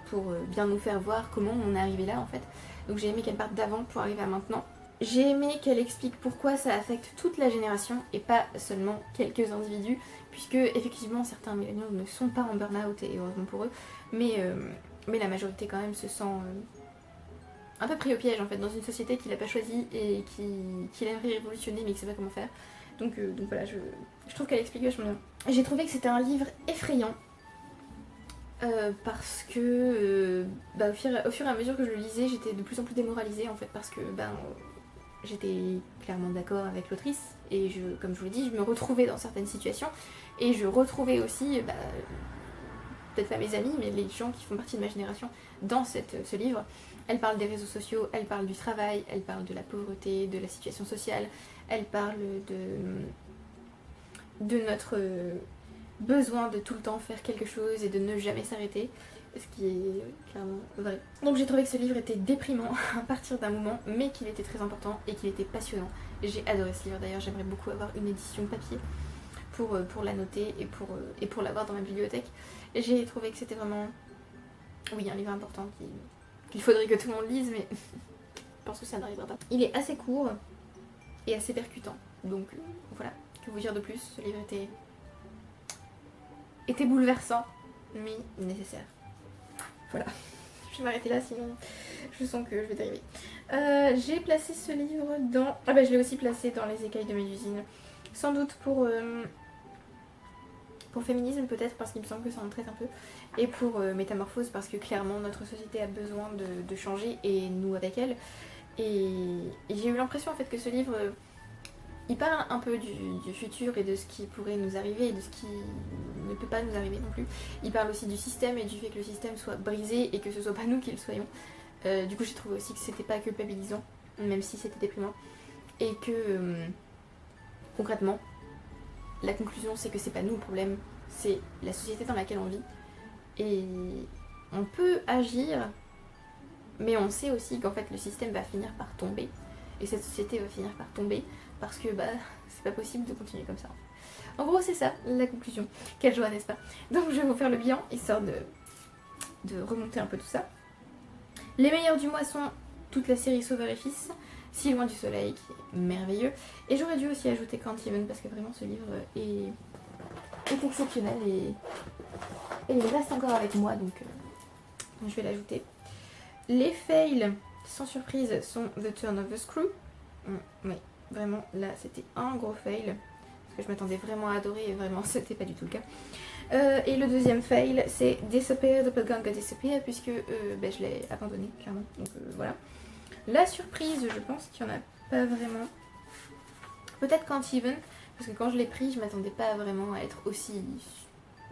pour bien nous faire voir comment on est arrivé là en fait. Donc j'ai aimé qu'elle parte d'avant pour arriver à maintenant. J'ai aimé qu'elle explique pourquoi ça affecte toute la génération et pas seulement quelques individus, puisque effectivement certains millennials ne sont pas en burn-out et heureusement pour eux, mais mais la majorité quand même se sent un peu pris au piège en fait, dans une société qu'il n'a pas choisie et qu'il aimerait révolutionner mais qu'il ne sait pas comment faire. Donc voilà, je trouve qu'elle explique vachement bien. J'ai trouvé que c'était un livre effrayant. Parce que au fur et à mesure que je le lisais, j'étais de plus en plus démoralisée en fait, parce que j'étais clairement d'accord avec l'autrice et comme je vous l'ai dit, je me retrouvais dans certaines situations et je retrouvais aussi, peut-être pas mes amis, mais les gens qui font partie de ma génération dans ce livre. Elle parle des réseaux sociaux, elle parle du travail, elle parle de la pauvreté, de la situation sociale, elle parle de notre besoin de tout le temps faire quelque chose et de ne jamais s'arrêter, ce qui est clairement vrai. Donc j'ai trouvé que ce livre était déprimant à partir d'un moment, mais qu'il était très important et qu'il était passionnant. J'ai adoré ce livre, d'ailleurs j'aimerais beaucoup avoir une édition papier pour la noter et pour l'avoir dans ma bibliothèque. J'ai trouvé que c'était vraiment, oui, un livre important qu'il faudrait que tout le monde lise, mais je pense que ça n'arrivera pas. Il est assez court et assez percutant, donc voilà, que vous dire de plus, ce livre était bouleversant, mais nécessaire. Voilà, je vais m'arrêter là, sinon je sens que je vais dériver. J'ai placé ce livre dans... je l'ai aussi placé dans les écailles de Mélusine. Sans doute pour féminisme peut-être, parce qu'il me semble que ça en traite un peu. Et pour métamorphose, parce que clairement notre société a besoin de changer, et nous avec elle. Et j'ai eu l'impression en fait que ce livre... il parle un peu du futur et de ce qui pourrait nous arriver et de ce qui ne peut pas nous arriver non plus. Il parle aussi du système et du fait que le système soit brisé et que ce soit pas nous qui le soyons. Du coup j'ai trouvé aussi que c'était pas culpabilisant, même si c'était déprimant. Et que concrètement, la conclusion c'est que c'est pas nous le problème, c'est la société dans laquelle on vit. Et on peut agir, mais on sait aussi qu'en fait le système va finir par tomber. Et cette société va finir par tomber. Parce que c'est pas possible de continuer comme ça. En gros c'est ça la conclusion. Quelle joie, n'est-ce pas? Donc je vais vous faire le bilan histoire de remonter un peu tout ça. Les meilleurs du mois sont toute la série Sauveur et Fils, Si loin du soleil qui est merveilleux. Et j'aurais dû aussi ajouter Cantimen parce que vraiment ce livre est exceptionnel et il reste encore avec moi, donc je vais l'ajouter. Les fails sans surprise sont The Turn of the Screw. Oui. Vraiment, là, c'était un gros fail. Parce que je m'attendais vraiment à adorer et vraiment, c'était pas du tout le cas. Et le deuxième fail, c'est Disappear, The Gun Got Disappear, puisque je l'ai abandonné, clairement. Donc voilà. La surprise, je pense qu'il n'y en a pas vraiment. Peut-être Cantimen, parce que quand je l'ai pris, je m'attendais pas vraiment à être aussi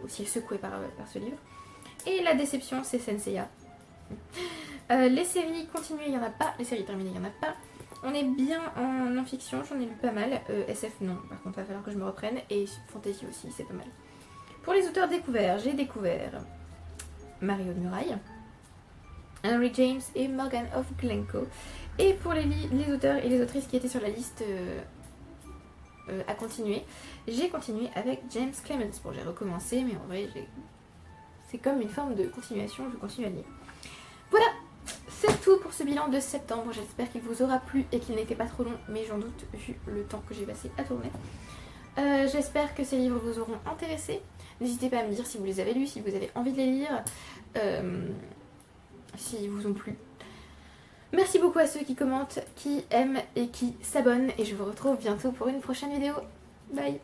secouée par ce livre. Et la déception, c'est Senseiya. Les séries continuées, il n'y en a pas. Les séries terminées, il n'y en a pas. On est bien en non-fiction, j'en ai lu pas mal. SF non, par contre il va falloir que je me reprenne. Et fantasy aussi, c'est pas mal. Pour les auteurs découverts, j'ai découvert Mario de Muraille, Henry James et Morgan of Glencoe. Et pour les auteurs et les autrices qui étaient sur la liste à continuer, j'ai continué avec James Clemens. Bon, j'ai recommencé, mais en vrai, c'est comme une forme de continuation, je continue à lire. Voilà! C'est tout pour ce bilan de septembre, j'espère qu'il vous aura plu et qu'il n'était pas trop long, mais j'en doute vu le temps que j'ai passé à tourner. J'espère que ces livres vous auront intéressé. N'hésitez pas à me dire si vous les avez lus, si vous avez envie de les lire, s'ils vous ont plu. Merci beaucoup à ceux qui commentent, qui aiment et qui s'abonnent, et je vous retrouve bientôt pour une prochaine vidéo. Bye!